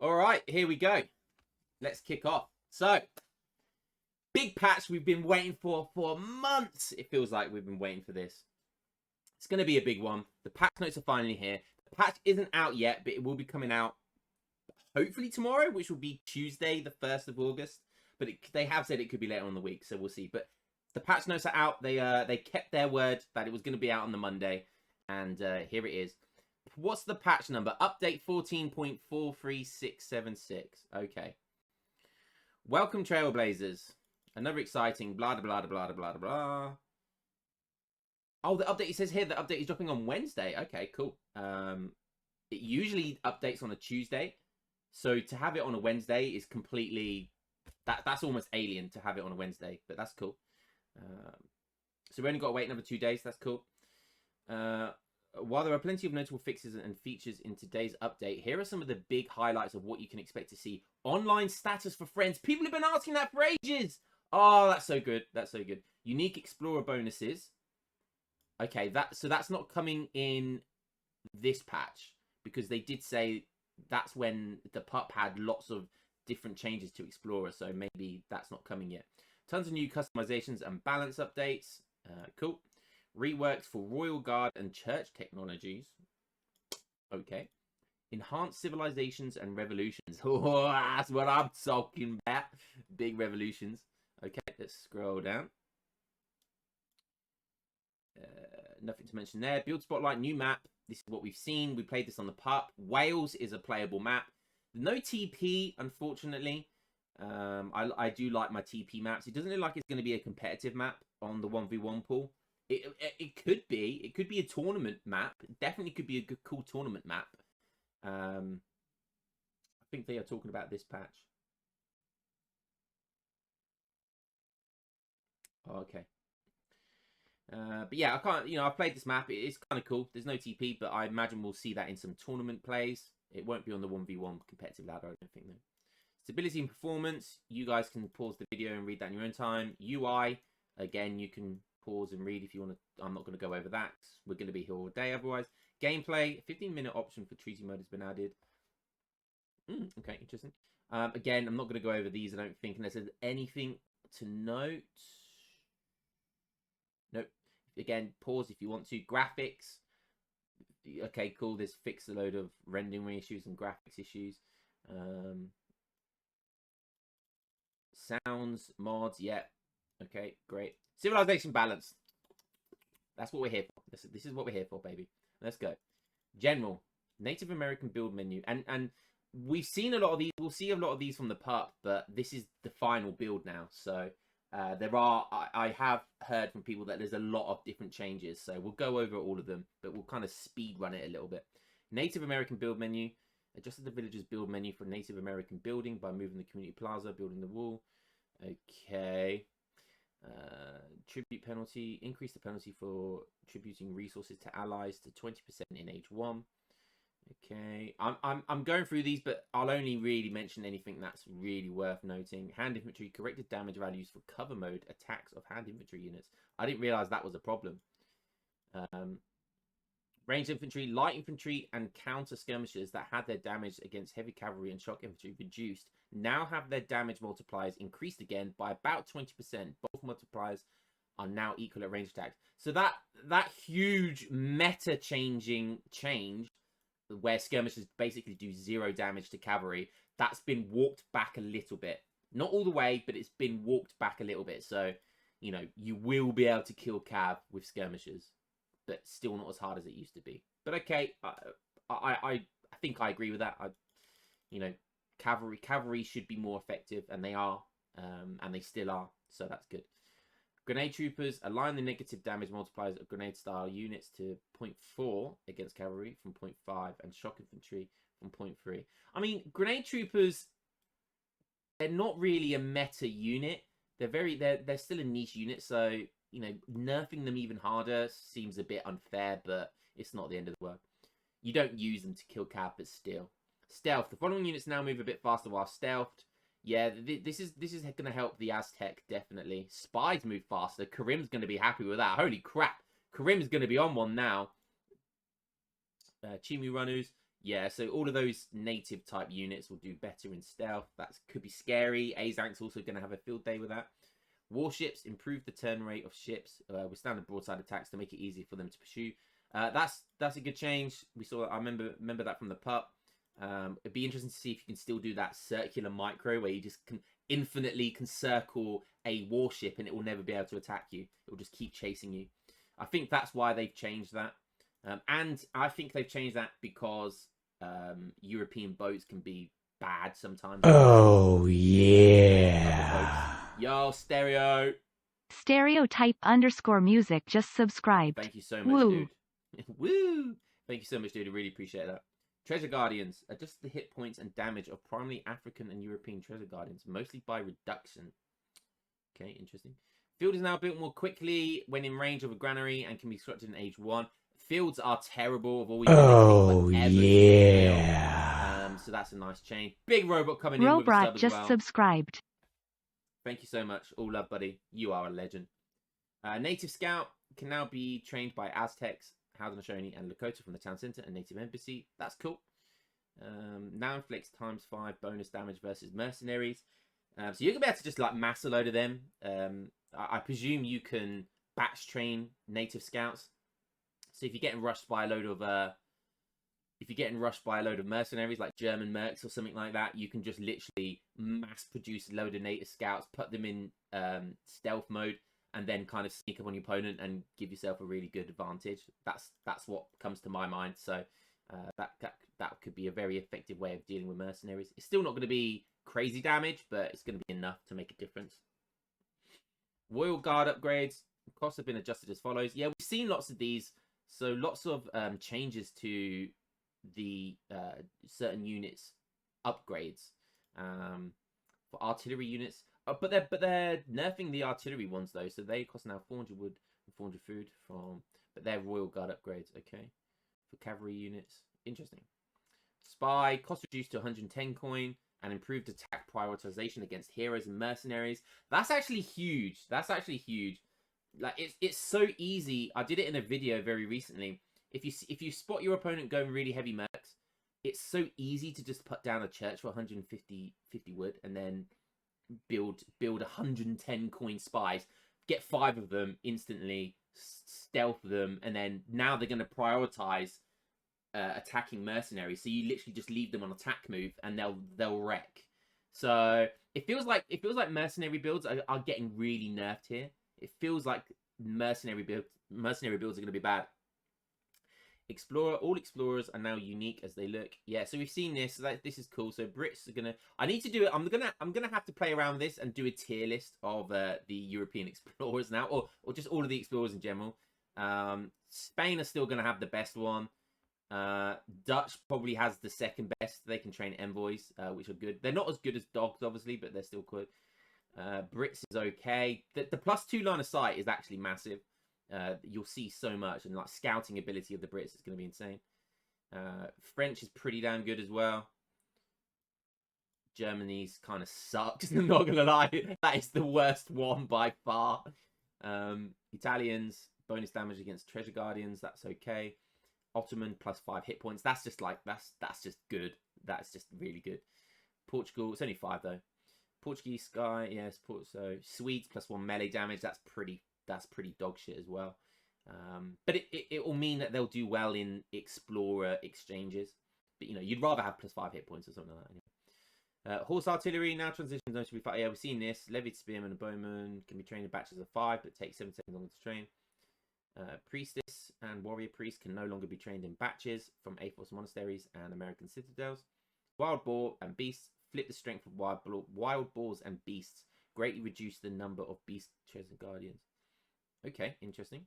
All right, here we go. Let's kick off. So, big patch we've been waiting for months. It feels like we've been waiting for this. It's going to be a big one. The patch notes are finally here. The patch isn't out yet, but it will be coming out hopefully tomorrow, which will be Tuesday, the 1st of August. But they have said it could be later on the week, so we'll see. But the patch notes are out. They kept their word that it was going to be out on the Monday, and here it is. What's the patch number? Update 14.43676. Okay. Welcome, Trailblazers. Another exciting blah, blah, blah, blah, blah, blah. Oh, the update, it says here the update is dropping on Wednesday. Okay, cool. It usually updates on a Tuesday. So to have it on a Wednesday is completely... That's almost alien to have it on a Wednesday, but that's cool. So we only got to wait another 2 days. That's cool. While there are plenty of notable fixes and features in today's update, here are some of the big highlights of what you can expect to see. Online status for friends. People have been asking that for ages. Oh, that's so good. That's so good. Unique Explorer bonuses. Okay, so that's not coming in this patch, because they did say that's when the pup had lots of different changes to Explorer, so maybe that's not coming yet. Tons of new customizations and balance updates. Cool. Reworks for Royal Guard and Church technologies. Okay. Enhanced civilizations and revolutions. Oh, that's what I'm talking about. Big revolutions. Okay, let's scroll down. Nothing to mention there. Build Spotlight, new map. This is what we've seen. We played this on the pup. Wales is a playable map. No TP, unfortunately. I do like my TP maps. It doesn't look like it's going to be a competitive map on the 1v1 pool. It could be. It could be a tournament map. It definitely could be a good, cool tournament map. I think they are talking about this patch. Oh, okay. But yeah, I can't. I've played this map. It's kind of cool. There's no TP, but I imagine we'll see that in some tournament plays. It won't be on the 1v1 competitive ladder, I don't think, though. Stability and performance. You guys can pause the video and read that in your own time. UI, again, you can pause and read if you want to. I'm not going to go over that. We're going to be here all day otherwise. Gameplay, 15-minute option for treaty mode has been added. Okay, interesting. Again, I'm not going to go over these, I don't think, unless there's anything to note. Nope. Again, pause if you want to. Graphics. Okay, cool. This fixed a load of rendering issues and graphics issues. Sounds, mods, yeah. Okay, great. Civilization balance. That's what we're here for. This is what we're here for, baby. Let's go. General. Native American build menu. And we've seen a lot of these. We'll see a lot of these from the pup, but this is the final build now. So I have heard from people that there's a lot of different changes. So we'll go over all of them, but we'll kind of speed run it a little bit. Native American build menu. Adjusted the villager's build menu for Native American building by moving the community plaza, building the wall. Okay. Tribute penalty. Increase the penalty for tributing resources to allies to 20% in age 1. Okay. I'm going through these, but I'll only really mention anything that's really worth noting. Hand infantry. Corrected damage values for cover mode attacks of hand infantry units. I didn't realize that was a problem. Ranged infantry, light infantry, and counter skirmishers that had their damage against heavy cavalry and shock infantry reduced now have their damage multipliers increased again by about 20%. Both multipliers are now equal at range attacks. So that huge meta changing change where skirmishers basically do 0 damage to cavalry, that's been walked back a little bit. Not all the way, but it's been walked back a little bit. So, you will be able to kill cav with skirmishers, but still not as hard as it used to be. But okay, I think I agree with that. Cavalry should be more effective, and they are, and they still are, so that's good. Grenade troopers, align the negative damage multipliers of grenade style units to 0.4 against cavalry from 0.5 and shock infantry from 0.3. I mean, grenade troopers, they're not really a meta unit. They're still a niche unit, so nerfing them even harder seems a bit unfair, but it's not the end of the world. You don't use them to kill cav, but still. Stealth. The following units now move a bit faster while stealthed. Yeah, this is going to help the Aztec, definitely. Spies move faster. Karim's going to be happy with that. Holy crap. Karim's going to be on one now. Chimu Runners. Yeah, so all of those native type units will do better in stealth. That could be scary. Azank's also going to have a field day with that. Warships improve the turn rate of ships with standard broadside attacks to make it easier for them to pursue. That's a good change. We saw. I remember that from the pup. It'd be interesting to see if you can still do that circular micro where you just infinitely can circle a warship and it will never be able to attack you. It will just keep chasing you. I think that's why they've changed that. And I think they've changed that because European boats can be bad sometimes. Oh, yeah. Yo, Stereo. Stereotype_music just subscribed. Thank you so much, Woo. dude. Woo! Thank you so much, dude. I really appreciate that. Treasure Guardians. Adjust the hit points and damage of primarily African and European Treasure Guardians, mostly by reduction. Okay, interesting. Field is now built more quickly when in range of a granary and can be constructed in age 1. Fields are terrible. Have always been Oh, yeah. So that's a nice change. Big robot coming in with a Robot sub as just well. subscribed. Thank you so much. All love, buddy. You are a legend. Native Scout can now be trained by Aztecs, Haudenosaunee, and Lakota from the town center and Native Embassy. That's cool. Now inflicts ×5 bonus damage versus mercenaries. So you're going to be able to just like mass a load of them. I presume you can batch train native scouts. So if you're getting rushed by a load of mercenaries like German mercs or something like that, you can just literally mass produce a load of native scouts, put them in stealth mode, and then kind of sneak up on your opponent and give yourself a really good advantage. That's what comes to my mind. So that could be a very effective way of dealing with mercenaries. It's still not going to be crazy damage, but it's going to be enough to make a difference. Royal Guard upgrades. Costs have been adjusted as follows. Yeah, we've seen lots of these. So lots of changes to the certain units upgrades for artillery units. But they're nerfing the artillery ones though, so they cost now 400 wood and 400 food from. But they're Royal Guard upgrades. Okay, for cavalry units, interesting. Spy cost reduced to 110 coin and improved attack prioritization against heroes and mercenaries. That's actually huge. That's actually huge. Like it's so easy. I did it in a video very recently. If you spot your opponent going really heavy mercs, it's so easy to just put down a church for 150 wood and then build 110 coin spies, get 5 of them instantly, stealth them, and then now they're going to prioritize attacking mercenaries. So you literally just leave them on attack move and they'll wreck. So it feels like mercenary builds are getting really nerfed here. It feels like mercenary builds are going to be bad. Explorer, all explorers are now unique as they look. Yeah, so we've seen this. So this is cool. So Brits are gonna. I need to do it. I'm gonna have to play around with this and do a tier list of the European explorers now, or just all of the explorers in general. Spain are still gonna have the best one. Dutch probably has the second best. They can train envoys, which are good. They're not as good as dogs, obviously, but they're still good. Brits is okay. The +2 line of sight is actually massive. You'll see so much, and like scouting ability of the Brits is going to be insane. French is pretty damn good as well. Germany's kind of sucks. I'm not gonna lie, that is the worst one by far. Italians bonus damage against treasure guardians. That's okay. Ottoman +5 hit points. That's just like that's just good. That's just really good. Portugal, it's only 5 though. Portuguese Sky, yes. So Swedes +1 melee damage. That's pretty dog shit as well. But it will mean that they'll do well in explorer exchanges. But you know, you'd rather have +5 hit points or something like that. Anyway. Horse artillery now transitions. Yeah, we've seen this. Levied spearman and bowman can be trained in batches of 5, but take 7 seconds longer to train. Priestess and warrior priest can no longer be trained in batches from A-Force monasteries and American citadels. Wild boar and beasts flip the strength of wild boars and beasts, greatly reduce the number of beast treasure guardians. Okay, interesting.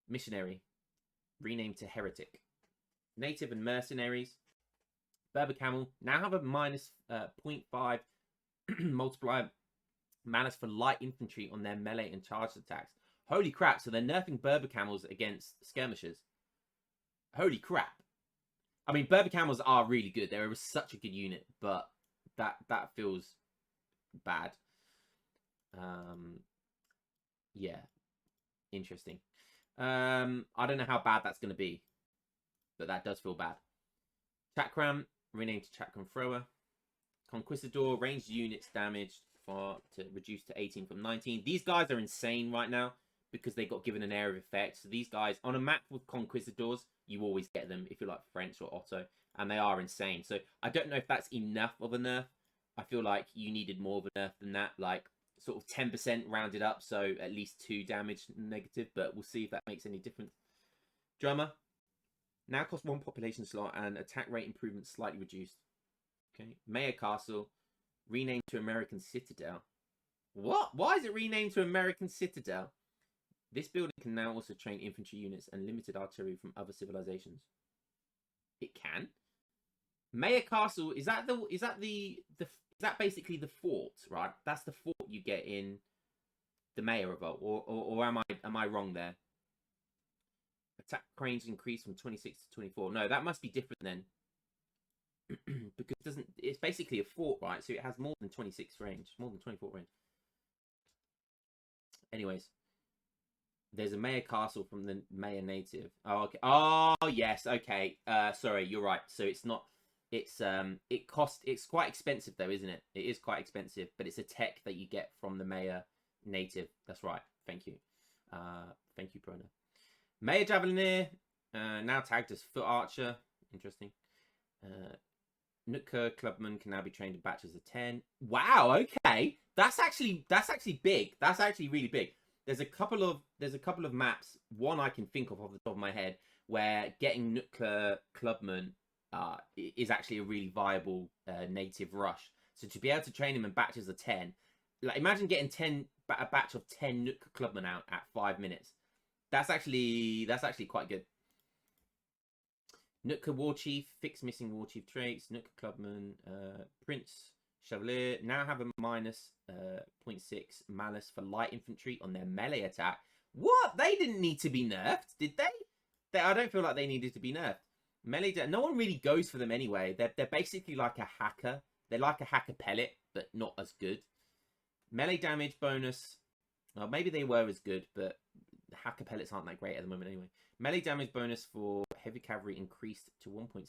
Missionary, renamed to heretic. Native and mercenaries. Berber camel now have a -0.5 multiplier manus for light infantry on their melee and charged attacks. Holy crap, so they're nerfing Berber camels against skirmishers. Holy crap. I mean, Berber camels are really good. They're such a good unit, but that feels bad. Yeah. Interesting. I don't know how bad that's going to be, but that does feel bad. Chakram, renamed to Chakram Thrower. Conquistador, ranged units damaged to reduce to 18 from 19. These guys are insane right now because they got given an area of effect. So these guys, on a map with Conquistadors, you always get them if you're like French or Otto. And they are insane. So I don't know if that's enough of a nerf. I feel like you needed more of a nerf than that. Like sort of 10% rounded up. So at least 2 damage negative. But we'll see if that makes any difference. Drummer. Now cost 1 population slot and attack rate improvement slightly reduced. Okay. Mayor Castle. Renamed to American Citadel. What? Why is it renamed to American Citadel? This building can now also train infantry units and limited artillery from other civilizations. It can. Mayor Castle, is that basically the fort, right? That's the fort you get in the Mayor Revolt, or am I wrong there? Attack range increased from 26 to 24. No, that must be different then. Because it's basically a fort, right? So it has more than 26 range, more than 24 range. Anyways, there's a Mayor Castle from the Mayor Native. Oh, okay. Oh, yes. Okay. Sorry, you're right. So it's not. It's it's quite expensive though, isn't it? It is quite expensive, but it's a tech that you get from the Mayor Native. That's right. Thank you. Thank you, Prona. Mayor Javelineer, now tagged as Foot Archer. Interesting. Nootka Clubman can now be trained in batches of 10. Wow, okay. That's actually big. That's actually really big. There's a couple of maps, one I can think of off the top of my head, where getting Nootka Clubman is actually a really viable native rush. So to be able to train him in batches of 10, like imagine getting a batch of 10 Nootka Clubman out at 5 minutes. That's actually quite good. Nootka Warchief, fix missing Warchief traits. Nootka Clubman, Prince Chevalier now have a minus 0.6 malice for light infantry on their melee attack. What? They didn't need to be nerfed, did they? I don't feel like they needed to be nerfed. Melee, no one really goes for them anyway. They're basically like a hacker. They're like a hacker pellet, but not as good. Melee damage bonus. Well, maybe they were as good, but hacker pellets aren't that great at the moment anyway. Melee damage bonus for heavy cavalry increased to 1.6.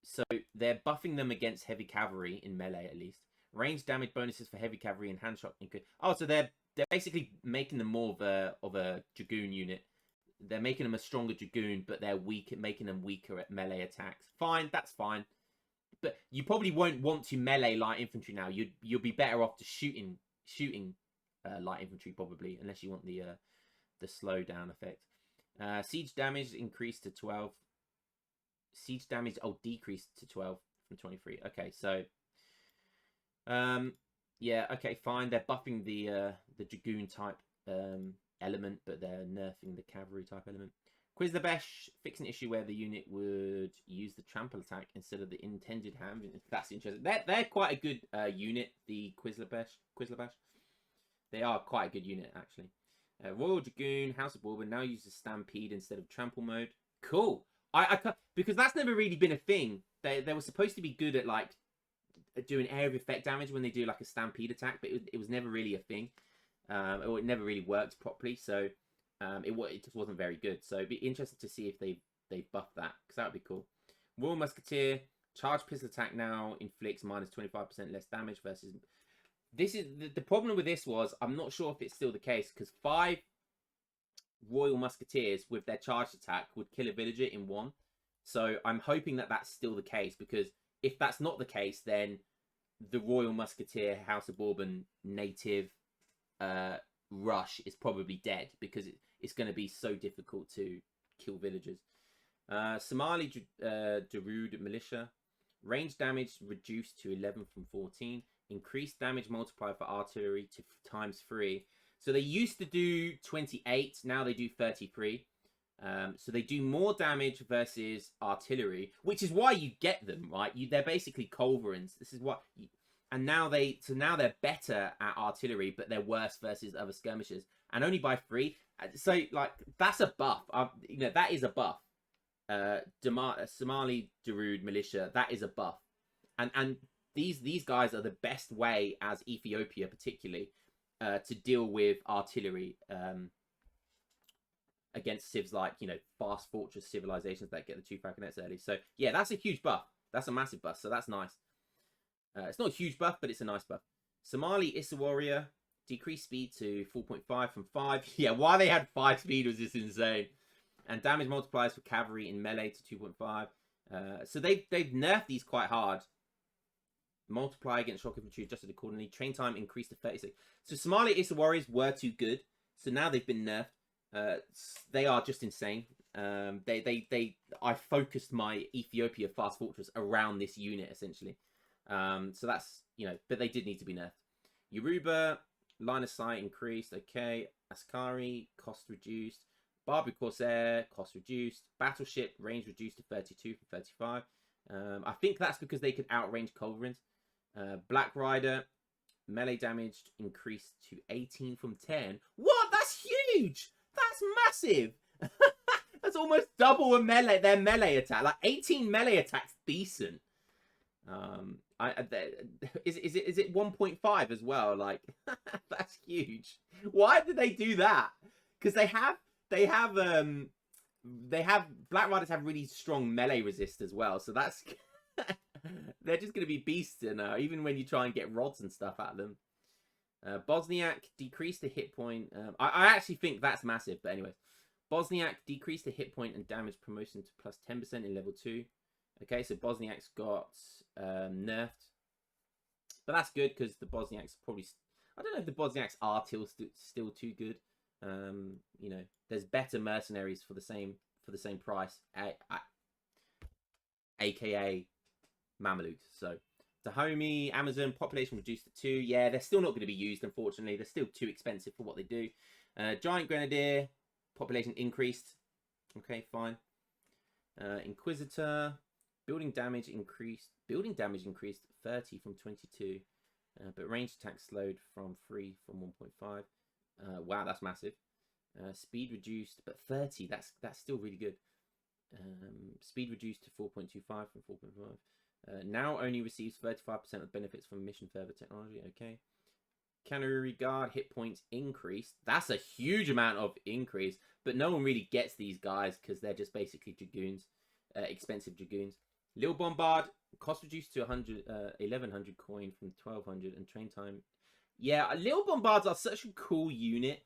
So they're buffing them against heavy cavalry in melee at least. Range damage bonuses for heavy cavalry and handshot increase. Oh, so they're basically making them more of a dragoon unit. They're making them a stronger dragoon, but they're making them weaker at melee attacks. Fine, that's fine. But you probably won't want to melee light infantry now. You'll be better off to shooting light infantry probably, unless you want the slow down effect. Siege damage increased to 12. Siege damage decreased to 12 from 23. Okay, so yeah, okay, fine. They're buffing the dragoon type element, but they're nerfing the cavalry type element. Quiz the Besh, fix an issue where the unit would use the trample attack instead of the intended hand. That's interesting. They're quite a good unit, the Quizlabash. They are quite a good unit, actually. Royal Dragoon, House of Bourbon now uses Stampede instead of trample mode. Cool. Because that's never really been a thing. They were supposed to be good at like doing area of effect damage when they do like a Stampede attack, but it was never really a thing. Or it never really worked properly, so it just wasn't very good. So it'd be interesting to see if they buffed that, because that would be cool. Royal Musketeer, charge pistol attack now inflicts minus 25% less damage versus. This is the problem with this was I'm not sure if it's still the case, because 5 Royal Musketeers with their charged attack would kill a villager in 1. So I'm hoping that that's still the case, because if that's not the case, then the Royal Musketeer House of Bourbon native rush is probably dead, because it's going to be so difficult to kill villagers. Somali Darude Militia, range damage reduced to 11 from 14. Increased damage multiplier for artillery to ×3. So they used to do 28, now they do 33. So they do more damage versus artillery, which is why you get them, right? They're basically culverins. This is what. And now they're better at artillery, but they're worse versus other skirmishers, and only by 3. So like that's a buff. That is a buff. Somali Darude Militia, that is a buff, and these guys are the best way as Ethiopia particularly to deal with artillery. against civs like, you know, fast fortress civilizations that get the 2 falconets early. So yeah, that's a huge buff. That's a massive buff, so that's nice. It's not a huge buff, but it's a nice buff. Somali Issa Warrior, decreased speed to 4.5 from 5. Yeah, why they had 5 speed was just insane. And damage multipliers for cavalry in melee to 2.5. So they've nerfed these quite hard. Multiply against shock infantry adjusted accordingly. Train time increased to 36. So Somali Issa Warriors were too good. So now they've been nerfed. They are just insane. I focused my Ethiopia fast fortress around this unit essentially. So that's, you know, but they did need to be nerfed. Yoruba, line of sight increased. Okay. Askari, cost reduced. Barbary Corsair, cost reduced. Battleship, range reduced to 32 from 35. I think that's because they could outrange culverins. Black Rider, melee damage increased to 18 from 10. What? That's huge! That's massive! That's almost double their melee attack. Like 18 melee attacks, decent. Is it 1.5 as well? Like that's huge. Why did they do that? Because they have Black Riders have really strong melee resist as well. So that's they're just going to be beasts, even when you try and get rods and stuff at them. Bosniak decreased the hit point. I actually think that's massive, but anyways. Bosniak decreased the hit point and damage promotion to plus 10% in level 2. Okay, so Bosniak's got nerfed. But that's good because the Bosniaks probably... I don't know if the Bosniaks are still too good. You know, there's better mercenaries for the same price. AKA Mamelukes. So, Dahomey, Amazon, population reduced to 2. Yeah, they're still not going to be used, unfortunately. They're still too expensive for what they do. Giant Grenadier, population increased. Okay, fine. Inquisitor, building damage increased. Building damage increased 30 from 22. But range attack slowed from 3 from 1.5. Wow, that's massive. Speed reduced, but 30, that's still really good. Speed reduced to 4.25 from 4.5. Now only receives 35% of benefits from mission fervor technology. Okay. Canary Guard hit points increased. That's a huge amount of increase, but no one really gets these guys because they're just basically dragoons, expensive dragoons. Lil Bombard, cost reduced to 1100 coin from 1200, and train time. Yeah, Lil Bombards are such a cool unit.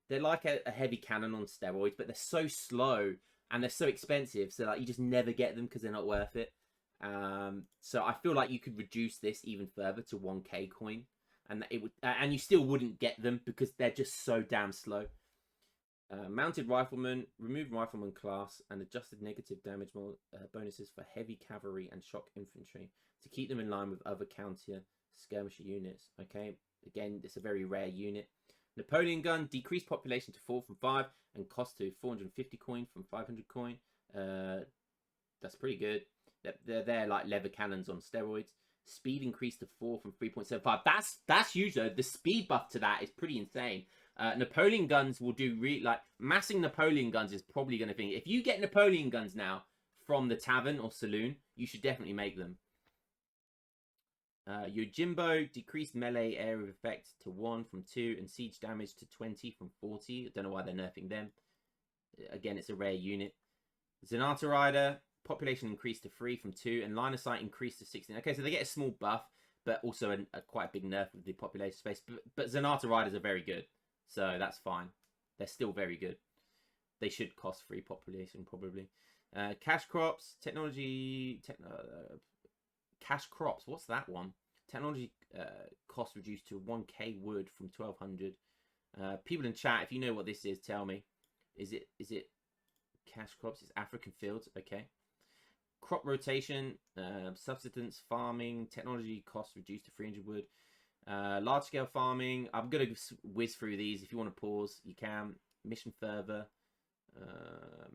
They're like a heavy cannon on steroids, but they're so slow and they're so expensive. So like you just never get them because they're not worth it. So I feel like you could reduce this even further to 1k coin, and it would, and you still wouldn't get them because they're just so damn slow. Mounted Rifleman, remove Rifleman class and adjusted negative damage bonuses for heavy cavalry and shock infantry to keep them in line with other counter skirmisher units. Okay, again, it's a very rare unit. Napoleon Gun, decreased population to 4 from 5 and cost to 450 coin from 500 coin. That's pretty good. They're like leather cannons on steroids. Speed increased to 4 from 3.75. That's huge though. The speed buff to that is pretty insane. Napoleon guns will do really, like, massing Napoleon guns is probably going to be... If you get Napoleon guns now from the tavern or saloon, you should definitely make them. Your Jimbo, decreased melee area of effect to 1 from 2 and siege damage to 20 from 40. I don't know why they're nerfing them. Again, it's a rare unit. Zenata Rider, population increased to 3 from 2 and line of sight increased to 16. Okay, so they get a small buff, but also a quite big nerf with the population space. But Zenata Riders are very good, so that's fine. They're still very good. They should cost 3 population, probably. Cash Crops, technology... Cash Crops, what's that one? Technology cost reduced to 1k wood from 1200. People in chat, if you know what this is, tell me. Is it Cash Crops? It's African Fields, okay. Crop rotation, subsistence farming, technology cost reduced to 300 wood. Large scale farming, I'm going to whiz through these. If you want to pause, you can. Mission further,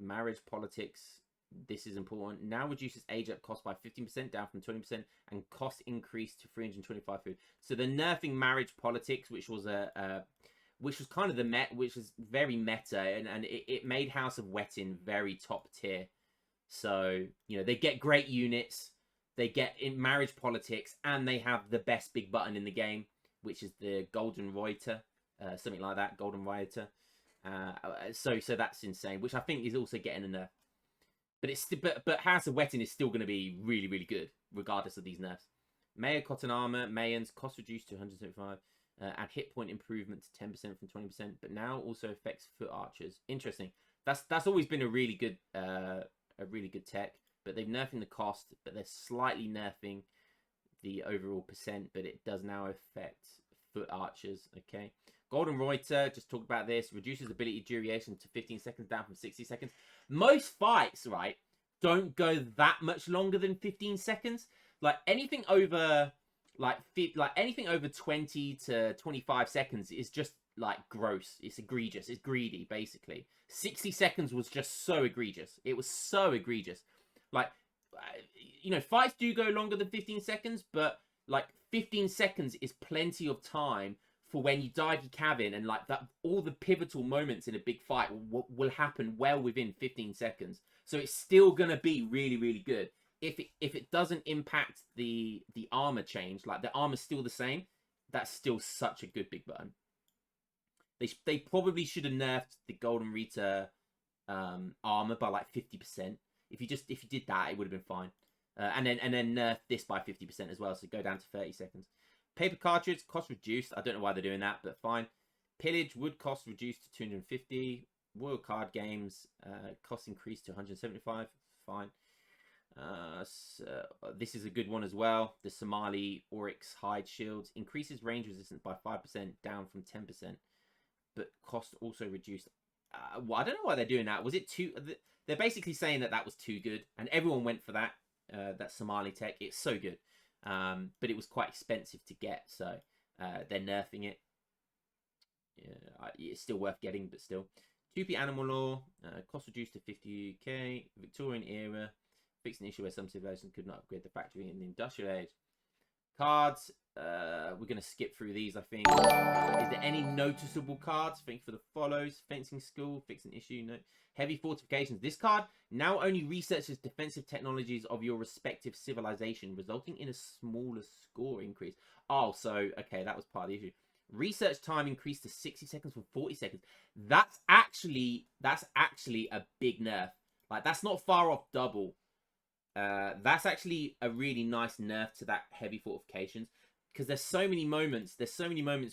marriage politics. This is important. Now reduces age up cost by 15%, down from 20%, and cost increased to 325 food. So they're nerfing marriage politics, which was kind of the which was very meta, and it made House of Wettin very top tier. So, you know, they get great units, they get in marriage politics, and they have the best big button in the game, which is the Golden Reuter, something like that, Golden Reuter. So that's insane, which I think is also getting a nerf. But it's but House of Wetting is still going to be really, really good, regardless of these nerfs. Mayor Cotton Armor, Mayans, cost reduced to 175, and hit point improvement to 10% from 20%, but now also affects foot archers. Interesting. That's always been a really good tech, but they've nerfing the cost, but they're slightly nerfing the overall percent, but it does now affect foot archers. Okay. Golden Reuter, just talked about this, reduces ability duration to 15 seconds down from 60 seconds. Most fights, right, don't go that much longer than 15 seconds. Like anything over anything over 20 to 25 seconds is just like gross. It's egregious. It's greedy, basically. 60 seconds was just so egregious. It was so egregious. Like, you know, fights do go longer than 15 seconds, but like 15 seconds is plenty of time for when you dive your cabin, and like that, all the pivotal moments in a big fight will happen well within 15 seconds. So it's still gonna be really, really good. If it doesn't impact the armor change, like the armor's still the same, that's still such a good big button. They probably should have nerfed the Golden Rita armor by like 50%. If you did that, it would have been fine. And then nerf this by 50% as well, so go down to 30 seconds. Paper cartridge, cost reduced. I don't know why they're doing that, but fine. Pillage, wood cost reduced to 250. Royal card games, cost increased to 175. Fine. So this is a good one as well. The Somali Oryx hide shields increases range resistance by 5%, down from 10%, but cost also reduced. Well, I don't know why they're doing that. Was it too? They're basically saying that was too good, and everyone went for that. That Somali tech. It's so good. But it was quite expensive to get, so they're nerfing it. Yeah, it's still worth getting, but still. 2P Animal Law, cost reduced to 50k. Victorian era, fixed an issue where some civilizations could not upgrade the factory in the industrial age. Cards, we're going to skip through these, I think. Is there any noticeable cards? Think for the follows. Fencing school, fix an issue. No. Heavy fortifications. This card now only researches defensive technologies of your respective civilization, resulting in a smaller score increase. Oh, so, okay, that was part of the issue. Research time increased to 60 seconds from 40 seconds. That's actually a big nerf. Like, that's not far off double. That's actually a really nice nerf to that heavy fortifications, because there's so many moments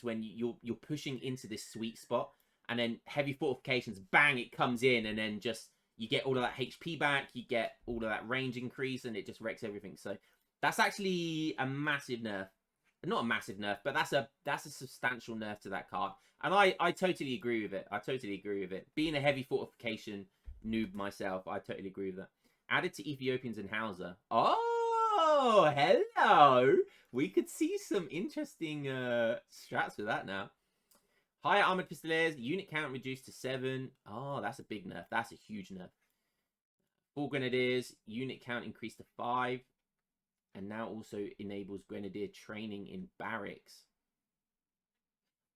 when you're pushing into this sweet spot, and then heavy fortifications, bang, it comes in, and then just you get all of that HP back, you get all of that range increase, and it just wrecks everything. So that's actually a massive nerf. Not a massive nerf, but that's a substantial nerf to that card, and I totally agree with it. Being a heavy fortification noob myself, I totally agree with that. Added to Ethiopians and Hausa. Oh, hello. We could see some interesting strats with that now. Higher armored pistoliers, unit count reduced to 7. Oh, that's a big nerf. That's a huge nerf. Full grenadiers, unit count increased to 5. And now also enables grenadier training in barracks.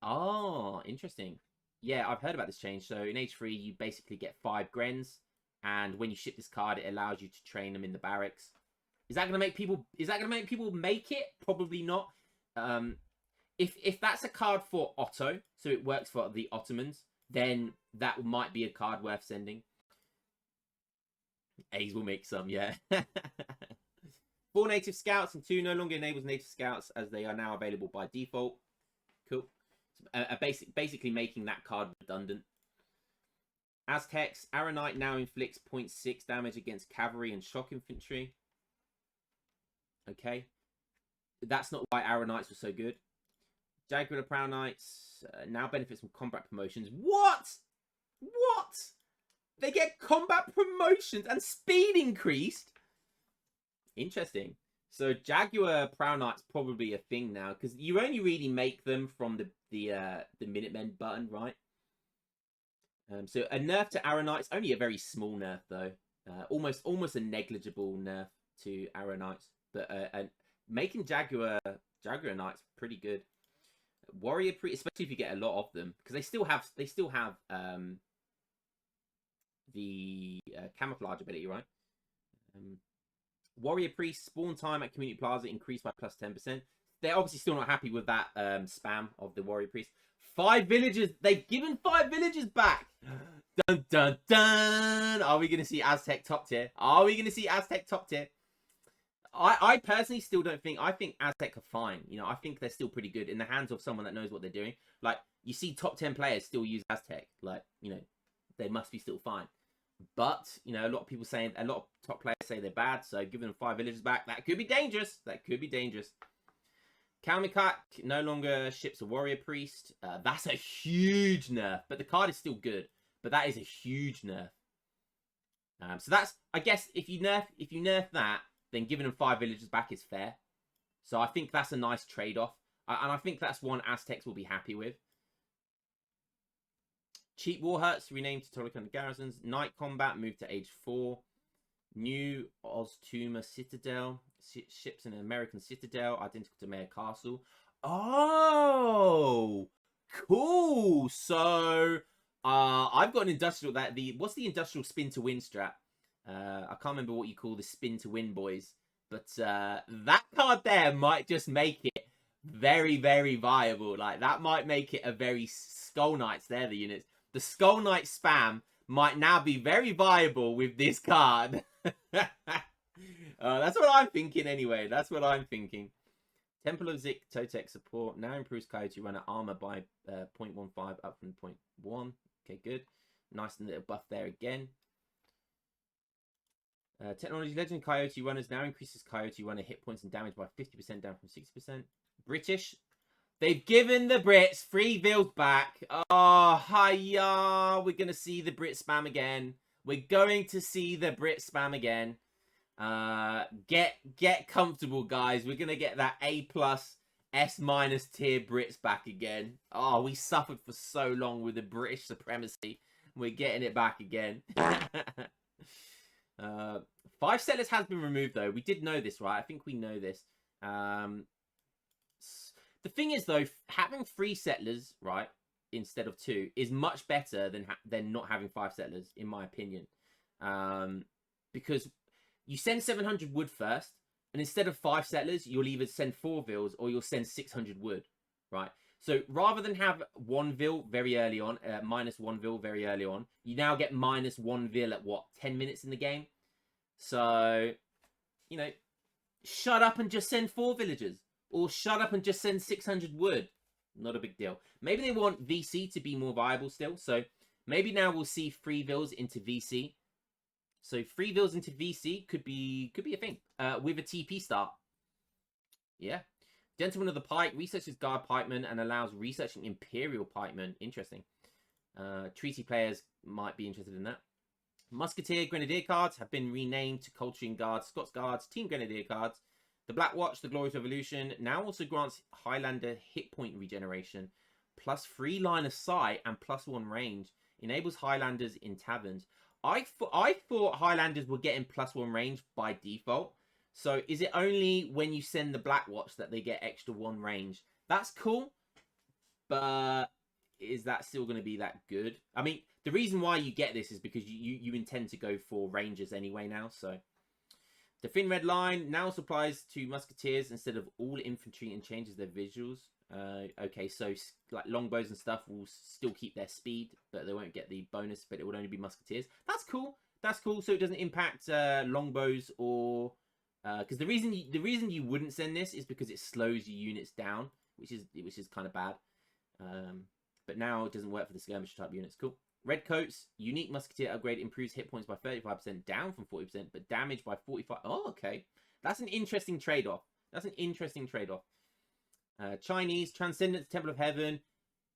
Oh, interesting. Yeah, I've heard about this change. So in H3, you basically get 5 grens. And when you ship this card, it allows you to train them in the barracks. Is that going to make people? Make it? Probably not. If that's a card for Otto, so it works for the Ottomans, then that might be a card worth sending. A's will make some, yeah. 4 native scouts and 2 no longer enables native scouts, as they are now available by default. Cool. Basically making that card redundant. Aztecs, Aronite now inflicts 0.6 damage against cavalry and shock infantry. Okay. That's not why Aronites were so good. Jaguar Proud Knights now benefits from combat promotions. What? They get combat promotions and speed increased? Interesting. So Jaguar Proud Knight's probably a thing now, because you only really make them from the Minutemen button, right? So a nerf to Aronites, only a very small nerf though. Almost a negligible nerf to Aronites, but making Jaguar Knights pretty good. Warrior Priest, especially if you get a lot of them, because they still have the camouflage ability, right? Warrior Priest spawn time at Community Plaza increased by plus 10%. They're obviously still not happy with that spam of the Warrior Priest. 5 villagers. They've given 5 villagers back. Dun, dun, dun. Are we going to see Aztec top tier? Are we going to see Aztec top tier? I personally still don't think... I think Aztec are fine. You know, I think they're still pretty good in the hands of someone that knows what they're doing. Like, you see top 10 players still use Aztec. Like, you know, they must be still fine. But, you know, a lot of people saying... A lot of top players say they're bad. So, giving them 5 villagers back, that could be dangerous. That could be dangerous. Kalmikak no longer ships a warrior priest. That's a huge nerf. But the card is still good. But that is a huge nerf. So that's... I guess if you nerf that... then giving them 5 villagers back is fair. So I think that's a nice trade-off. And I think that's one Aztecs will be happy with. Cheap war huts renamed to Tolkien garrisons. Night combat moved to age 4. New Oztuma Citadel. Ships in an American Citadel. Identical to Mayor Castle. Oh! Cool! So, I've got an industrial... What's the industrial spin to win strat? I can't remember what you call the spin to win, boys. But that card there might just make it very, very viable. Like, that might make it a very... Skull Knights, they're the units. The Skull Knight spam might now be very viable with this card. That's what I'm thinking anyway. That's what I'm thinking. Temple of Zik Totec support now improves Coyote Runner armor by 0.15 up from 0.1. Okay, good. Nice little buff there again. Technology Legend Coyote Runners now increases Coyote Runner hit points and damage by 50% down from 60%. British. They've given the Brits 3 vills back. Oh, hiya. We're going to see the Brit spam again. We're going to see the Brit spam again. Get comfortable, guys. We're going to get that A+, S- tier Brits back again. Oh, we suffered for so long with the British supremacy. We're getting it back again. 5 settlers has been removed, though. We did know this, right? I think we know this. The thing is, though, having 3 settlers, right, instead of 2 is much better than not having 5 settlers, in my opinion. Because you send 700 wood first, and instead of 5 settlers, you'll either send 4 vills or you'll send 600 wood, right? So rather than have 1 vill very early on, -1 vill very early on, you now get -1 vill at what, 10 minutes in the game? So, you know, shut up and just send 4 villagers. Or shut up and just send 600 wood. Not a big deal. Maybe they want VC to be more viable still. So maybe now we'll see 3 vills into VC. So 3 vills into VC could be a thing. With a TP start. Yeah. Gentleman of the Pike researches Guard Pikemen and allows researching Imperial Pikemen. Interesting. Treaty players might be interested in that. Musketeer Grenadier cards have been renamed to Coldstream Guards, Scots Guards, Team Grenadier cards. The Black Watch, the Glorious Revolution, now also grants Highlander hit point regeneration, plus 3 line of sight and plus 1 range. Enables Highlanders in taverns. I thought Highlanders were getting plus 1 range by default. So is it only when you send the Black Watch that they get extra 1 range? That's cool, but is that still going to be that good? I mean, the reason why you get this is because you intend to go for Rangers anyway now, so... The Thin Red Line now supplies to Musketeers instead of all infantry and changes their visuals. Okay, so like longbows and stuff will still keep their speed, but they won't get the bonus, but it would only be Musketeers. That's cool. That's cool. So it doesn't impact longbows or... Because the reason you wouldn't send this is because it slows your units down, which is kind of bad. But now it doesn't work for the skirmisher type units. Cool. Redcoats, unique musketeer upgrade improves hit points by 35%, down from 40%, but damage by 45%. Oh, okay. That's an interesting trade-off. That's an interesting trade-off. Chinese, Transcendence Temple of Heaven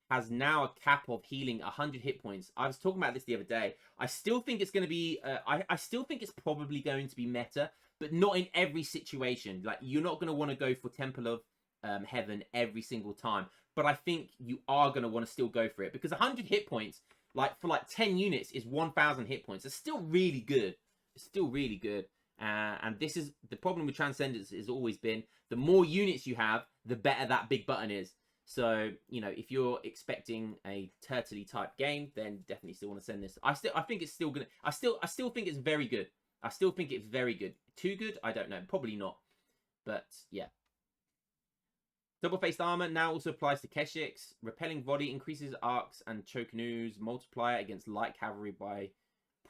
has now a cap of healing 100 hit points. I was talking about this the other day. I still think it's going to be... I still think it's probably going to be meta, but not in every situation. Like, you're not going to want to go for Temple of Heaven every single time. But I think you are going to want to still go for it, because 100 hit points... Like, for like 10 units is 1,000 hit points. It's still really good. It's still really good. And this is the problem with Transcendence has always been the more units you have, the better that big button is. So, you know, if you're expecting a turtley type game, then definitely still want to send this. I think it's still gonna. I still think it's very good. I still think it's very good. Too good? I don't know. Probably not. But yeah. Double-faced armor now also applies to Keshiks. Repelling volley increases arcs and chokenews multiplier against light cavalry by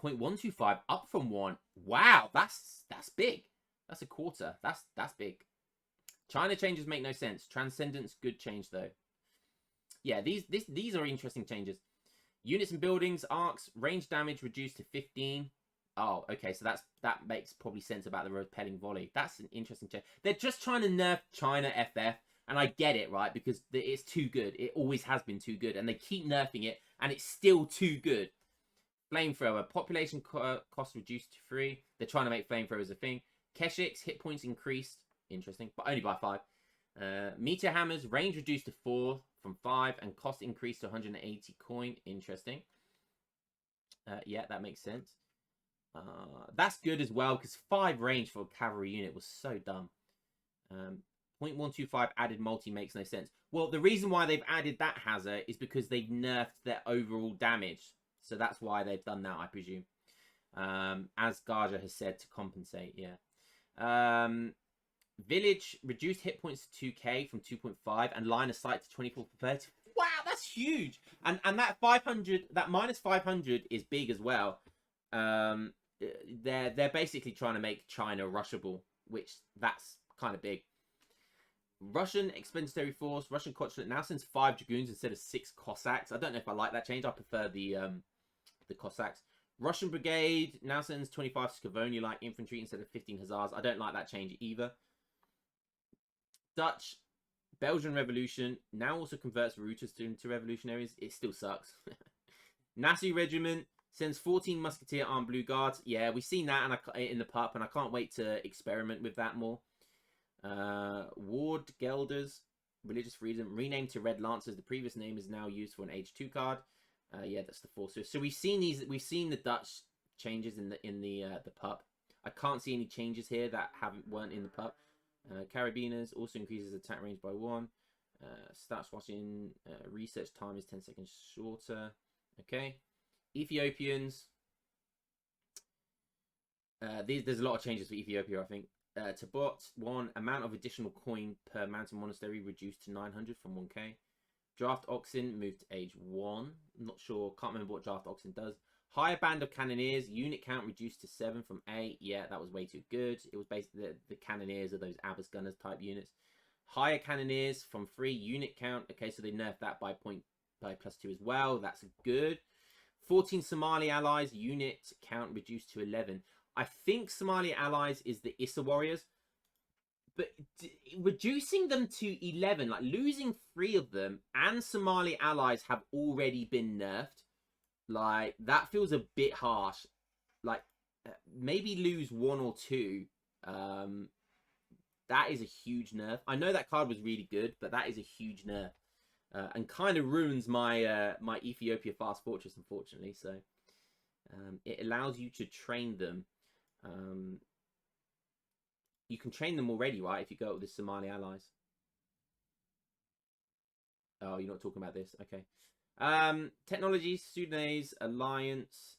0.125, up from 1. Wow, that's big. That's a quarter. That's big. China changes make no sense. Transcendence, good change though. Yeah, these are interesting changes. Units and buildings, arcs, range damage reduced to 15. Oh, okay, so that makes probably sense about the repelling volley. That's an interesting change. They're just trying to nerf China FF, and I get it, right? Because it's too good. It always has been too good, and they keep nerfing it, and it's still too good. Flamethrower, population cost reduced to 3. They're trying to make flamethrowers a thing. Keshiks, hit points increased. Interesting, but only by 5. Meteor hammers, range reduced to 4 from 5, and cost increased to 180 coin. Interesting. Yeah, that makes sense. That's good as well, because 5 range for a cavalry unit was so dumb. 0.125 added multi makes no sense. Well, the reason why they've added that hazard is because they've nerfed their overall damage. So that's why they've done that, I presume. As Gaja has said, to compensate, yeah. Village, reduced hit points to 2k from 2.5 and line of sight to 24 per 30. Wow, that's huge. And that 500, that minus 500 is big as well. They're basically trying to make China rushable, which that's kind of big. Russian expeditionary force, Russian consulate now sends 5 dragoons instead of 6 Cossacks. I don't know if I like that change. I prefer the Cossacks. Russian brigade now sends 25 Scavonia light infantry instead of 15 Hussars. I don't like that change either. Dutch Belgian Revolution now also converts routers into revolutionaries. It still sucks. Nazi Regiment sends 14 Musketeer Armed Blue Guards. Yeah, we've seen that in the pup, and I can't wait to experiment with that more. Ward Gelders, Religious Freedom, renamed to Red Lancers. The previous name is now used for an H2 card. Yeah, that's the force. So we've seen these. We've seen the Dutch changes in the pup. I can't see any changes here that weren't in the pup. Carabiners also increases attack range by 1. Starts watching. Research time is 10 seconds shorter. Okay. Ethiopians. There's a lot of changes for Ethiopia, I think. To bot 1, amount of additional coin per mountain monastery reduced to 900 from 1k. Draft oxen moved to age 1. Not sure, can't remember what draft oxen does. Higher band of cannoneers, unit count reduced to 7 from 8. Yeah, that was way too good. It was basically the cannoneers are those Abbas gunners type units. Higher cannoneers from 3, unit count. Okay, so they nerfed that by +2 as well. That's good. 14 Somali allies, unit count reduced to 11. I think Somali allies is the Issa warriors, but reducing them to 11, like losing 3 of them, and Somali allies have already been nerfed. Like, that feels a bit harsh. Like, maybe lose 1 or 2. That is a huge nerf. I know that card was really good, but that is a huge nerf. And kind of ruins my my Ethiopia Fast Fortress, unfortunately. So it allows you to train them. You can train them already, right? If you go with the Somali allies. Oh, you're not talking about this. Okay. Technology, Sudanese Alliance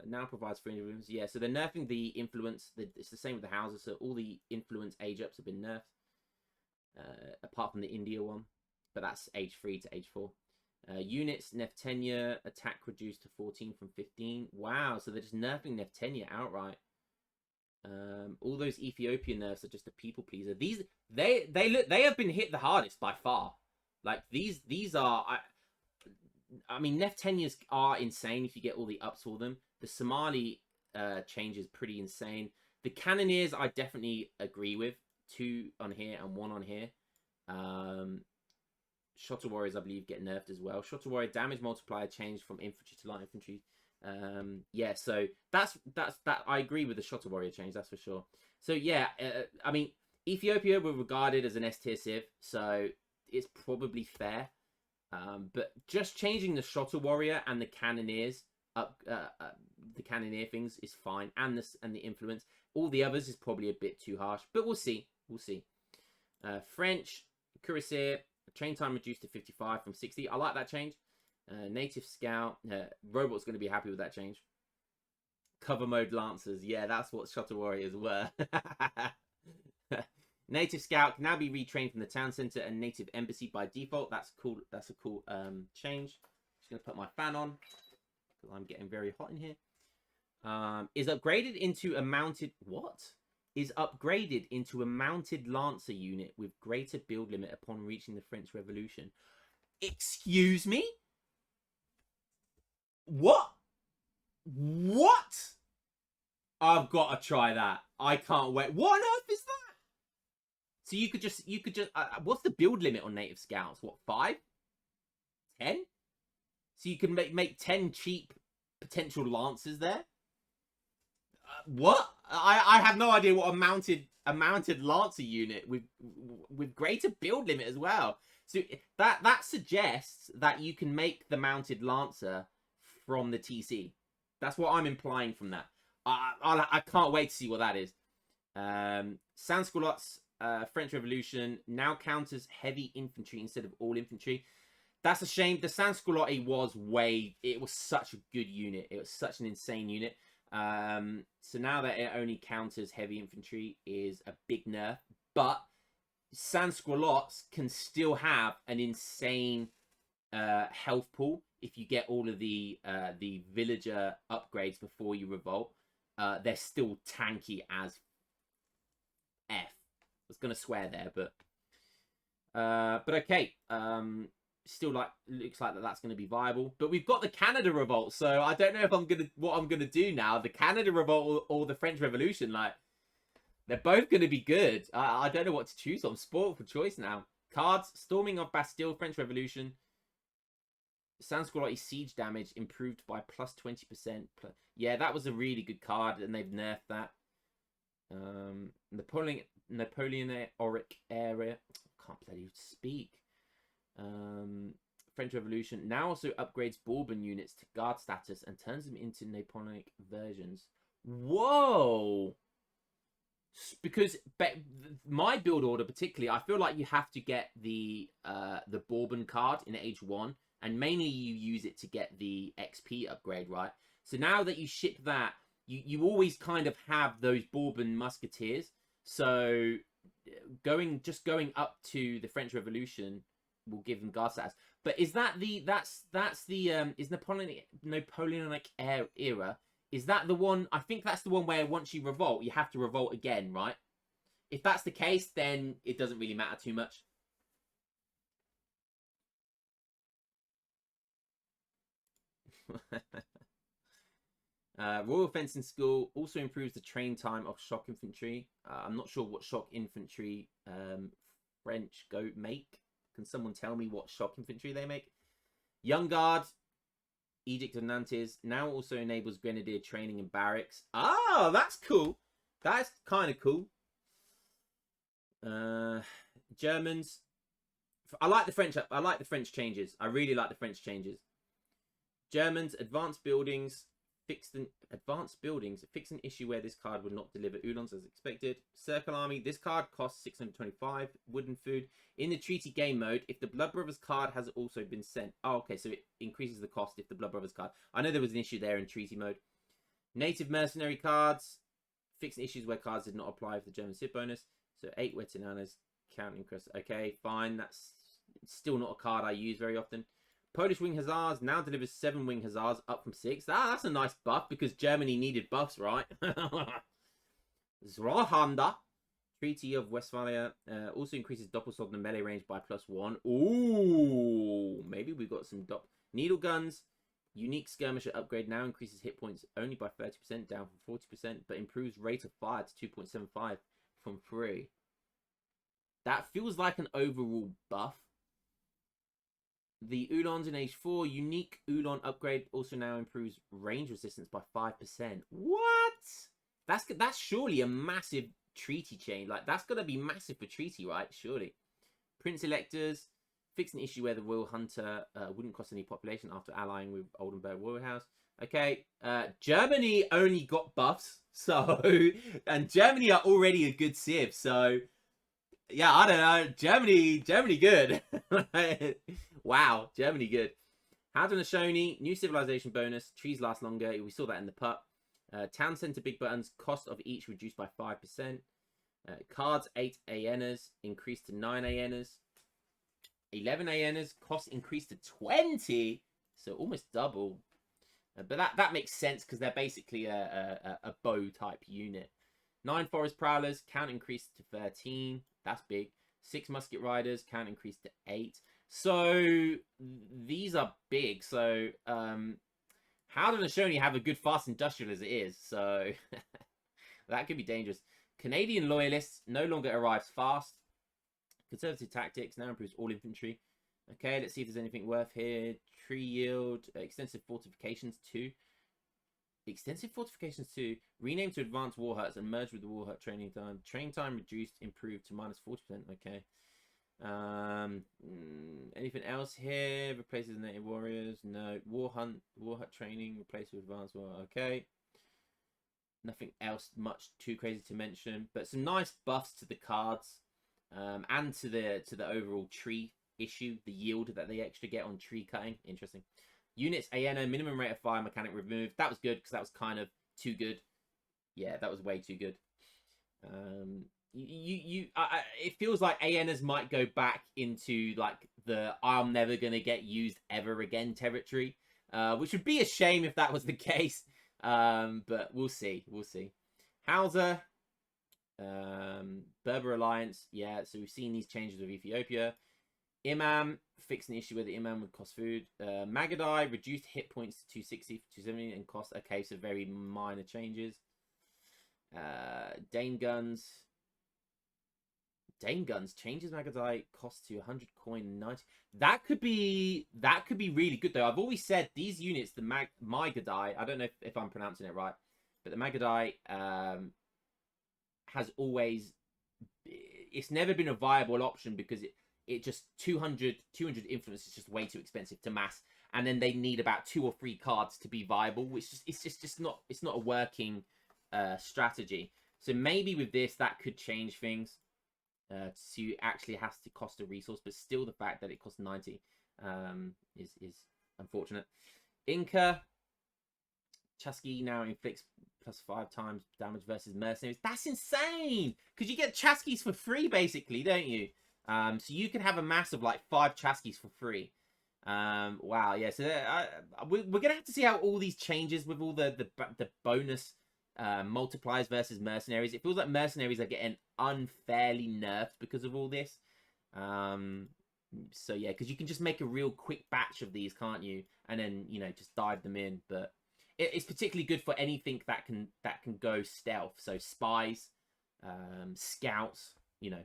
now provides 300 rooms. Yeah, so they're nerfing the influence. It's the same with the houses. So all the influence age ups have been nerfed. Apart from the India one. But that's age 3 to age 4. Units, Neftenia, attack reduced to 14 from 15. Wow, so they're just nerfing Neftenia outright. All those Ethiopian nerfs are just a people pleaser. These they have been hit the hardest by far. Like these are I mean Neftenias are insane if you get all the ups for them. The Somali change is pretty insane. The Cannoneers I definitely agree with. 2 on here and 1 on here. Shotter Warriors, I believe, get nerfed as well. Shotter Warrior damage multiplier changed from infantry to light infantry. Yeah, so that's I agree with the Shotter Warrior change, that's for sure. So yeah, I mean, Ethiopia were regarded as an S tier civ, so it's probably fair. But just changing the Shotter Warrior and the Cannoneers up, the Cannoneer things is fine, and the influence. All the others is probably a bit too harsh, but we'll see. We'll see. French Cuirassier. Train time reduced to 55 from 60. I like that change. Native Scout. Robot's going to be happy with that change. Cover mode Lancers. Yeah, that's what Shotter Warriors were. Native Scout can now be retrained from the town center and native embassy by default. That's cool. That's a cool change. Just gonna put my fan on because I'm getting very hot in here. Is upgraded into a mounted Is upgraded into a mounted lancer unit with greater build limit upon reaching the French Revolution. Excuse me? What? What? I've got to try that. I can't wait. What on earth is that? So you could just, what's the build limit on native scouts? What, 5? 10? So you can make 10 cheap potential lancers there? What? I have no idea what a mounted lancer unit with greater build limit as well. So that suggests that you can make the mounted lancer from the TC. That's what I'm implying from that. I can't wait to see what that is. Sansculottes, French Revolution now counters heavy infantry instead of all infantry. That's a shame. The Sansculotte it was such a good unit. It was such an insane unit. So now that it only counters heavy infantry is a big nerf. But Sansculottes can still have an insane health pool if you get all of the villager upgrades before you revolt. They're still tanky as F. I was gonna swear there, but okay. Still looks like that's going to be viable, but we've got the Canada Revolt, so I don't know if what I'm gonna do now. The Canada Revolt or the French Revolution, they're both going to be good. I don't know what to choose. I'm spoiled for choice now. Cards: Storming of Bastille, French Revolution. Sansculotte siege damage improved by plus 20%. Yeah, that was a really good card, and they've nerfed that. Napoleonic area. I can't bloody speak. French Revolution now also upgrades Bourbon units to guard status and turns them into Napoleonic versions. Whoa! Because my build order particularly, I feel like you have to get the Bourbon card in Age 1, and mainly you use it to get the XP upgrade, right? So now that you ship that, you always kind of have those Bourbon musketeers. So going up to the French Revolution will give them guard status. But is that is Napoleonic era? Is that the one? I think that's the one where once you revolt, you have to revolt again, right? If that's the case, then it doesn't really matter too much. Royal Fencing School also improves the train time of shock infantry. I'm not sure what shock infantry French make. Can someone tell me what shock infantry they make? Young Guard, Edict of Nantes, now also enables grenadier training in barracks. Oh, that's cool. That's kind of cool. Germans. I like the French. I like the French changes. I really like the French changes. Germans, advanced buildings. Fix an issue where this card would not deliver Uhlans as expected. Circle Army. This card costs 625 wooden food. In the treaty game mode, if the Blood Brothers card has also been sent. Oh, okay, so it increases the cost if the Blood Brothers card. I know there was an issue there in treaty mode. Native mercenary cards. Fixing issues where cards did not apply for the German SIP bonus. So 8 Wetananas, counting crest. Okay, fine. That's still not a card I use very often. Polish Wing Hussars now delivers 7 Wing Hussars, up from 6. That's a nice buff because Germany needed buffs, right? Zrohanda, Treaty of Westphalia, also increases Doppelsword and melee range by +1. Ooh, maybe we got some needle guns. Unique skirmisher upgrade now increases hit points only by 30%, down from 40%, but improves rate of fire to 2.75 from 3. That feels like an overall buff. The Uhlans in Age 4, unique Uhlan upgrade also now improves range resistance by 5%. What? That's surely a massive treaty change. That's got to be massive for treaty, right? Surely. Prince Electors, fix an issue where the Royal Hunter wouldn't cost any population after allying with Oldenburg Royal House. Okay, Germany only got buffs, so and Germany are already a good civ, so yeah, I don't know. Germany good. Wow, Germany good. Haudenosaunee, new civilization bonus. Trees last longer. We saw that in the pup. Town center big buttons. Cost of each reduced by 5%. Cards 8 ANers increased to 9 ANers. 11 ANers cost increased to 20, so almost double. But that makes sense because they're basically a bow type unit. 9 Forest Prowlers, count increased to 13. That's big. 6 Musket Riders, count increased to 8. So these are big. So how does Ashoni have a good fast industrial as it is? So that could be dangerous. Canadian Loyalists no longer arrives fast. Conservative Tactics now improves all infantry. Okay, let's see if there's anything worth here. Tree Yield, Extensive Fortifications 2. Extensive Fortifications 2, renamed to Advanced War Huts and merged with the War Hut training time. Training time reduced, improved to minus 40%. Okay. Anything else here? Replaces Native Warriors. No. War Hut training replaced with Advanced War. Okay. Nothing else much too crazy to mention, but some nice buffs to the cards, and to the overall tree issue, the yield that they extra get on tree cutting. Interesting. Units Aeno, minimum rate of fire mechanic removed. That was good because that was kind of too good. Yeah, that was way too good. It feels like Aenas might go back into like the I'm never gonna get used ever again territory, which would be a shame if that was the case. But we'll see. We'll see. Hausa, Berber Alliance. Yeah, so we've seen these changes with Ethiopia. Imam, fixing the issue where the Imam would cost food. Magadai, reduced hit points to 260 for 270 and cost. Okay, so very minor changes. Dane Guns. Dane Guns changes Magadai cost to 100 coin 90. That could be really good though. I've always said these units, the Magadai, I don't know if I'm pronouncing it right, but the Magadai has always, it's never been a viable option because it just 200 influence is just way too expensive to mass, and then they need about 2 or 3 cards to be viable, which it's just not a working strategy. So maybe with this that could change things. To actually has to cost a resource, but still the fact that it costs 90 is unfortunate. Inca Chasqui now inflicts plus 5 times damage versus mercenaries. That's insane because you get Chasquis for free basically, don't you? So you can have a mass of like 5 Chasquis for free. Wow, yeah. So we're gonna have to see how all these changes with all the bonus multipliers versus mercenaries. It feels like mercenaries are getting unfairly nerfed because of all this. So yeah, because you can just make a real quick batch of these, can't you? And then, you know, just dive them in. But it's particularly good for anything that can go stealth. So spies, scouts, you know.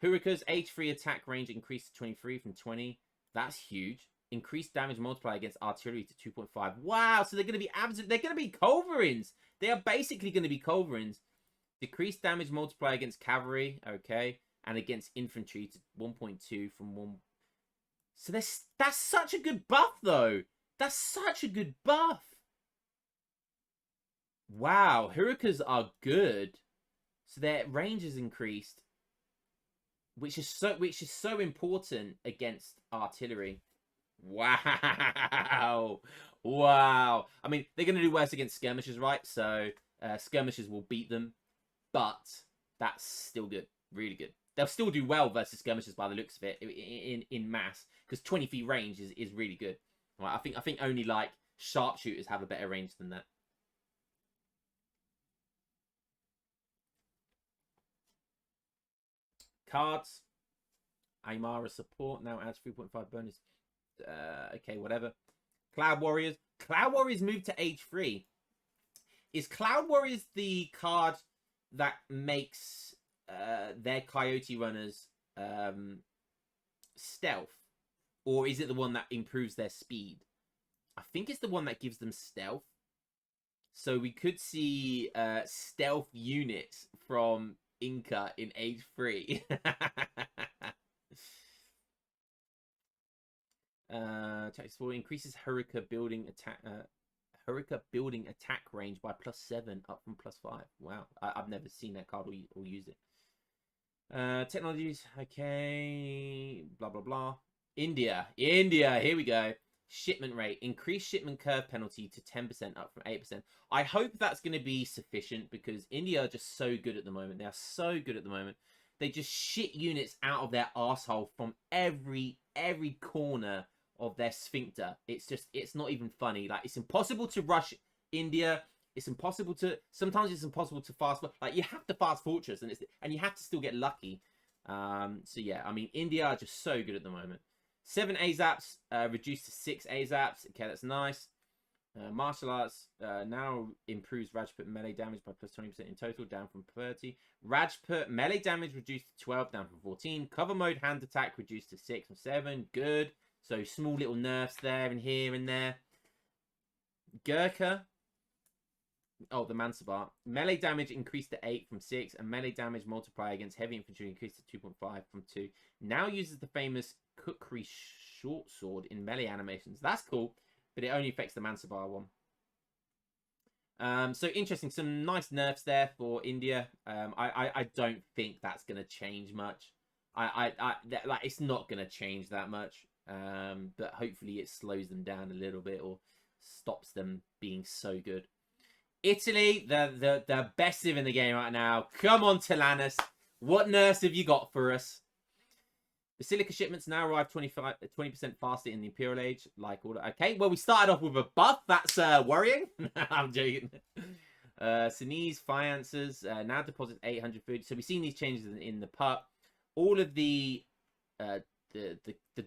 Hurricanes H3 attack range increased to 23 from 20. That's huge. Increased damage multiplier against artillery to 2.5. Wow, so they're going to be they're going to be culverins. They are basically going to be culverins. Decreased damage multiplier against cavalry, okay, and against infantry to 1.2 from 1. So that's such a good buff though. That's such a good buff. Wow, Hurricanes are good. So their range is increased, which is so important against artillery. Wow. Wow. I mean, they're going to do worse against skirmishers, right? So skirmishers will beat them, but that's still good. Really good. They'll still do well versus skirmishers by the looks of it in mass, because 20 feet range is really good. Right, I think only like sharpshooters have a better range than that. Cards. Aymara support now adds 3.5 bonus. Okay, whatever. Cloud Warriors. Cloud Warriors moved to age 3. Is Cloud Warriors the card that makes their Coyote runners stealth? Or is it the one that improves their speed? I think it's the one that gives them stealth. So we could see stealth units from Inca in age 3. Attack support increases Hurricane building attack range by +7 up from +5. Wow, I've never seen that card or use it. Technologies, okay, blah blah blah. India, here we go. Shipment rate. Increase shipment curve penalty to 10% up from 8%. I hope that's going to be sufficient because India are just so good at the moment. They are so good at the moment. They just shit units out of their arsehole from every corner of their sphincter. It's not even funny. Like, it's impossible to rush India. Sometimes it's impossible to fast. Like, you have to fast fortress and you have to still get lucky. So yeah, I mean, India are just so good at the moment. 7 AZAPs, reduced to 6 AZAPs. Okay, that's nice. Martial arts now improves Rajput melee damage by plus 20% in total, down from 30. Rajput melee damage reduced to 12, down from 14. Cover mode hand attack reduced to 6 from 7. Good. So small little nerfs there and here and there. Gurkha. Oh, the Mansabar. Melee damage increased to 8 from 6, and melee damage multiplier against heavy infantry increased to 2.5 from 2. Now uses the famous Kukri short sword in melee animations. That's cool, but it only affects the Mansabar one. So interesting. Some nice nerfs there for India. I don't think that's going to change much. Like, it's not going to change that much. But hopefully it slows them down a little bit or stops them being so good. Italy, the best in the game right now. Come on, Tilanus. What nerfs have you got for us? Basilica shipments now arrive 20% faster in the Imperial Age, like order. Okay, well, we started off with a buff. That's worrying. I'm joking. Sinise finances now deposit 800 food. So we've seen these changes in the PUT. All of the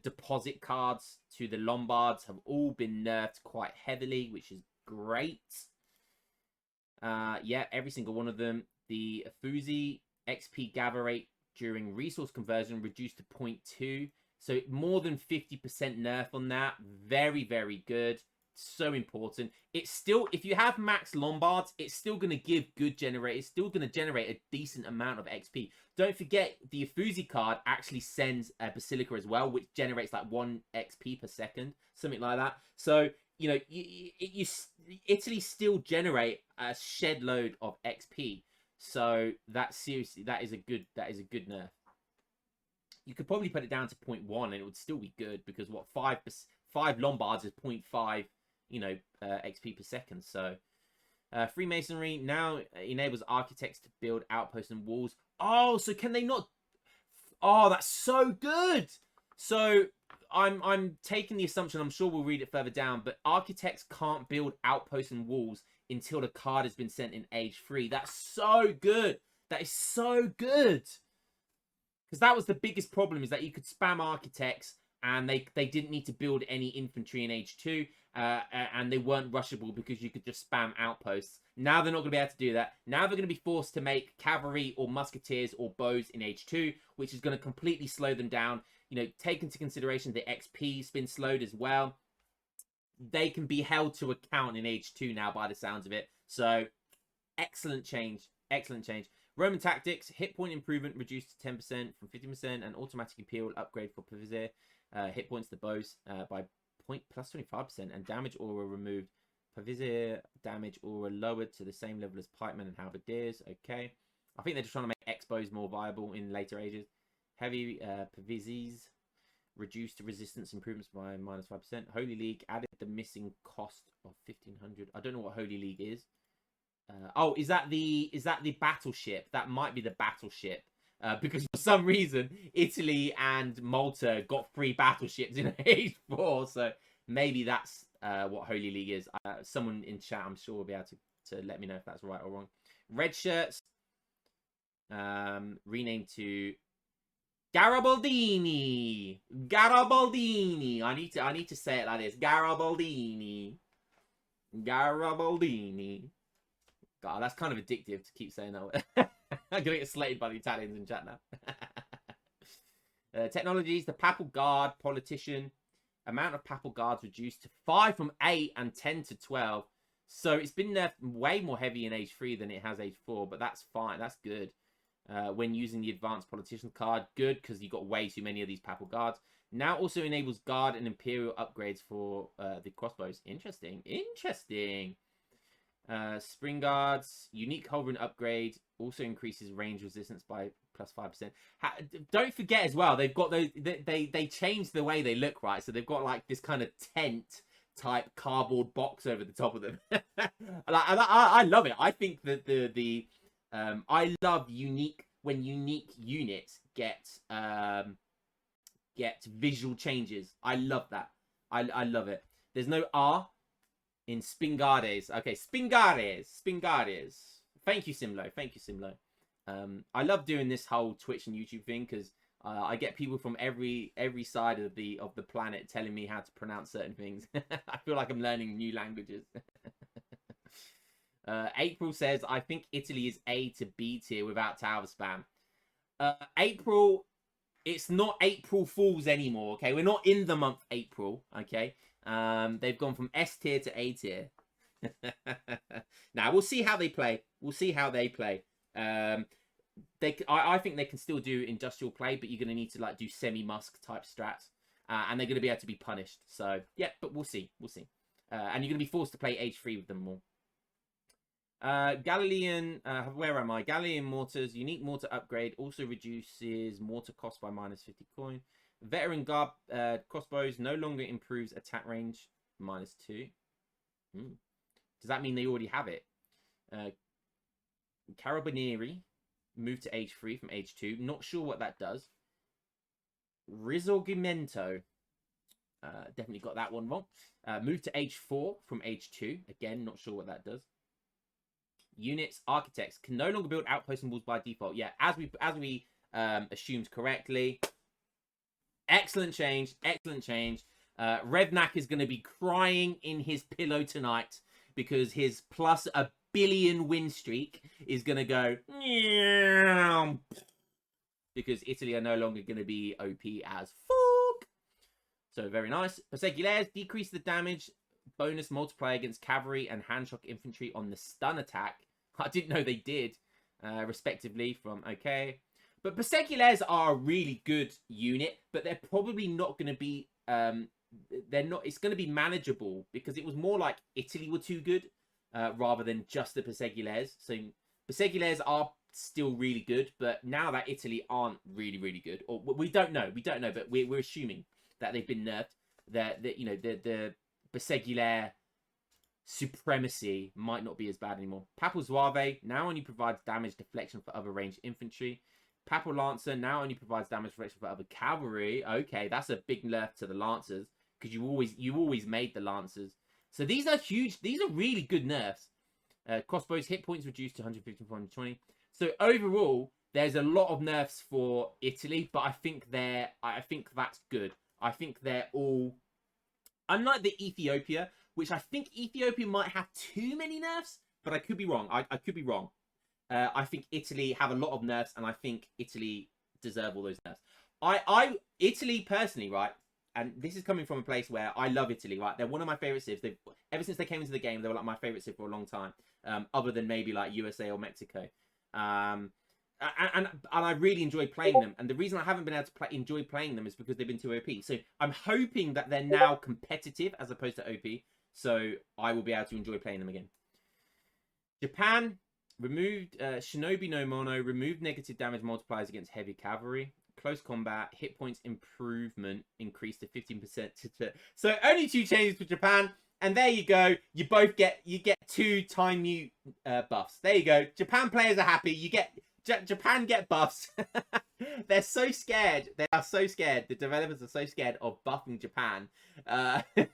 deposit cards to the Lombards have all been nerfed quite heavily, which is great. Yeah, every single one of them. The Afuzi XP gather rate during resource conversion reduced to 0.2. So more than 50% nerf on that. Very, very good. So important. It's still, if you have max Lombards, it's still going to give good generate. It's still going to generate a decent amount of XP. Don't forget, the Afuzi card actually sends a Basilica as well, which generates like 1 XP per second. Something like that. So, you know, Italy still generate a shed load of XP. So that seriously, that is a good nerf. You could probably put it down to 0.1 and it would still be good because what 5 Lombards is 0.5, you know, XP per second. So Freemasonry now enables architects to build outposts and walls. Oh, so can they not? Oh, that's so good. So I'm taking the assumption, I'm sure we'll read it further down, but architects can't build outposts and walls until the card has been sent in age 3. That's so good. That is so good. Because that was the biggest problem, is that you could spam architects and they didn't need to build any infantry in age 2, and they weren't rushable because you could just spam outposts. Now they're not going to be able to do that. Now they're going to be forced to make cavalry or musketeers or bows in age 2, which is going to completely slow them down. You know, take into consideration the XP's been slowed as well. They can be held to account in age 2 now by the sounds of it. So, excellent change. Excellent change. Roman tactics, hit point improvement reduced to 10% from 50%, and automatic imperial upgrade for Pavizir. Hit points to bows by plus 25%, and damage aura removed. Pavizir damage aura lowered to the same level as pikemen and halberdiers. Okay. I think they're just trying to make X-bows more viable in later ages. Heavy Pavizirs reduced resistance improvements by minus 5%. Holy League added the missing cost of 1,500. I don't know what Holy League is. Oh, is that the battleship? That might be the battleship. Because for some reason, Italy and Malta got 3 battleships in age 4. So maybe that's what Holy League is. Someone in chat, I'm sure, will be able to let me know if that's right or wrong. Red shirts renamed to Garibaldini. Garibaldini. I need to say it like this. Garibaldini. Garibaldini. God, that's kind of addictive to keep saying that. I'm gonna get slated by the Italians in chat now. Technologies: the Papal Guard, politician. Amount of Papal Guards reduced to 5 from 8 and 10 to 12. So it's been nerfed way more heavy in age 3 than it has age 4, but that's fine. That's good. When using the advanced politician card, good, because you've got way too many of these Papal Guards. Now also enables guard and imperial upgrades for the crossbows. Interesting. Interesting. Spring guards, unique hovering upgrade, also increases range resistance by plus 5%. Don't forget as well, they've got those. They changed the way they look, right? So they've got like this kind of tent type cardboard box over the top of them. I love it. I think that I love unique units get visual changes. I love that. I love it. There's no R in Spingardes. Okay, Spingardes. Thank you, Simlo. I love doing this whole Twitch and YouTube thing because I get people from every side of the planet telling me how to pronounce certain things. I feel like I'm learning new languages. April says, I think Italy is A to B tier without tower spam. April, it's not April Fools anymore, okay? We're not in the month April, okay? They've gone from S tier to A tier. Now, we'll see how they play. I think they can still do industrial play, but you're going to need to like do semi-musk type strats. And they're going to be able to be punished. So, yeah, but we'll see. And you're going to be forced to play H3 with them more. Galilean, where am I? Galilean mortars, unique mortar upgrade also reduces mortar cost by minus 50 coin. Veteran guard crossbows no longer improves attack range minus 2. Does that mean they already have it? Carabinieri moved to H3 from H2. Not sure what that does. Risorgimento. Definitely got that one wrong. Moved to H4 from H2. Again, not sure what that does. Units, architects can no longer build outposts and walls by default. Yeah, as we assumed correctly. Excellent change. Revnak is going to be crying in his pillow tonight because his plus a billion win streak is going to go because Italy are no longer going to be OP as fuck. So very nice. Perseguiles decrease the damage bonus multiplier against cavalry and handshock infantry on the stun attack. I didn't know they did, respectively from okay. But Perseguiles are a really good unit, but they're probably not going to be. They're not. It's going to be manageable because it was more like Italy were too good, rather than just the Perseguiles. So Perseguiles are still really good, but now that Italy aren't really good, or we don't know, but we're assuming that they've been nerfed. That you know the Perseguiles supremacy might not be as bad anymore. Papal Zouave now only provides damage deflection for other ranged infantry. Papal Lancer now only provides damage deflection for other cavalry. Okay, that's a big nerf to the Lancers because you always made the Lancers. So these are huge. These are really good nerfs. Crossbows hit points reduced to 150 from 120. So overall, there's a lot of nerfs for Italy, but I think that's good. I think they're all, unlike the Ethiopia, which I think Ethiopia might have too many nerfs, but I could be wrong. I could be wrong. I think Italy have a lot of nerfs, and I think Italy deserve all those nerfs. Italy personally, right? And this is coming from a place where I love Italy, right? They're one of my favorite civs. Ever since they came into the game, they were like my favorite civ for a long time. Other than maybe like USA or Mexico. And I really enjoy playing them. And the reason I haven't been able to enjoy playing them is because they've been too OP. So I'm hoping that they're now competitive as opposed to OP. So I will be able to enjoy playing them again. Japan removed Shinobi no Mono, removed negative damage multipliers against heavy cavalry. Close combat, hit points improvement increased to 15%. So only 2 changes for Japan. And there you go. You get 2 time mute buffs. There you go. Japan players are happy. Japan get buffs. They're so scared. They are so scared. The developers are so scared of buffing Japan.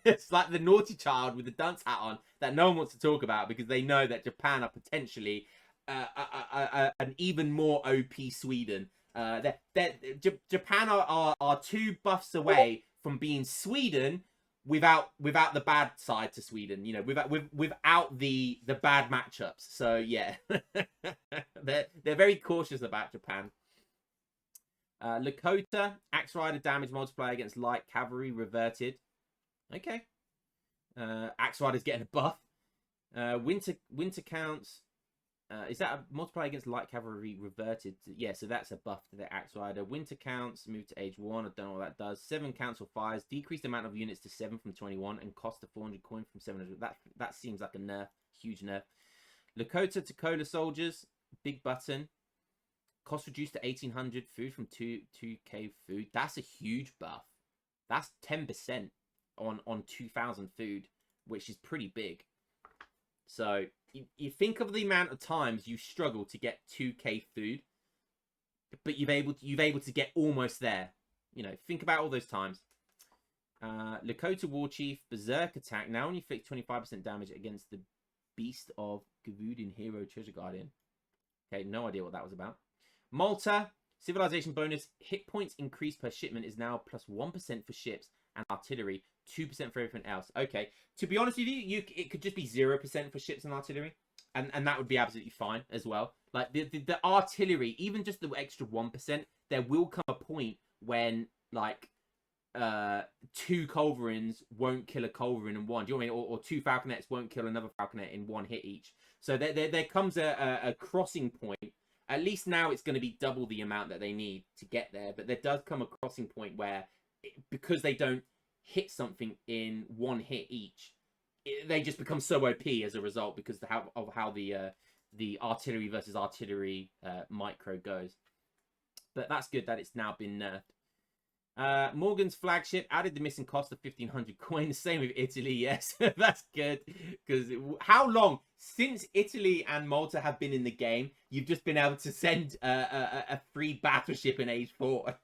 It's like the naughty child with the dunce hat on that no one wants to talk about because they know that Japan are potentially an even more OP Sweden. Japan are 2 buffs away from being Sweden without the bad side to Sweden, you know, without the bad matchups. So yeah, they're very cautious about Japan. Lakota Axe Rider damage multiplier against light cavalry reverted. Okay, Axe Rider's getting a buff. Winter counts. Is that a multiplier against light cavalry reverted? Yeah, so that's a buff to the Axe Rider. Winter counts, move to age 1. I don't know what that does. 7 counts or fires, decreased amount of units to 7 from 21, and cost of 400 coin from 700. That seems like a nerf, huge nerf. Lakota to Cola soldiers, big button. Cost reduced to 1800. Food from 2k food. That's a huge buff. That's 10% on 2000 food, which is pretty big. So you think of the amount of times you struggle to get 2k food, but you've able to get almost there. You know, think about all those times. Lakota War Chief, Berserk Attack. Now only inflicts 25% damage against the Beast of Gavudin Hero Treasure Guardian. Okay, no idea what that was about. Malta, Civilization bonus. Hit points increase per shipment is now plus 1% for ships and artillery. 2% for everything else. Okay, to be honest with you, it could just be 0% for ships and artillery. And that would be absolutely fine as well. Like, the artillery, even just the extra 1%, there will come a point when, like, 2 culverins won't kill a culverin in one. Do you know what I mean? Or 2 falconets won't kill another falconet in 1 hit each. So there comes a crossing point. At least now it's going to be double the amount that they need to get there. But there does come a crossing point where, because they don't hit something in 1 hit each, they just become so OP as a result because of how the artillery versus artillery micro goes. But that's good that it's now been nerfed. Morgan's flagship added the missing cost of 1500 coins. Same with Italy, yes. That's good. Because how long since Italy and Malta have been in the game, you've just been able to send a free battleship in Age 4.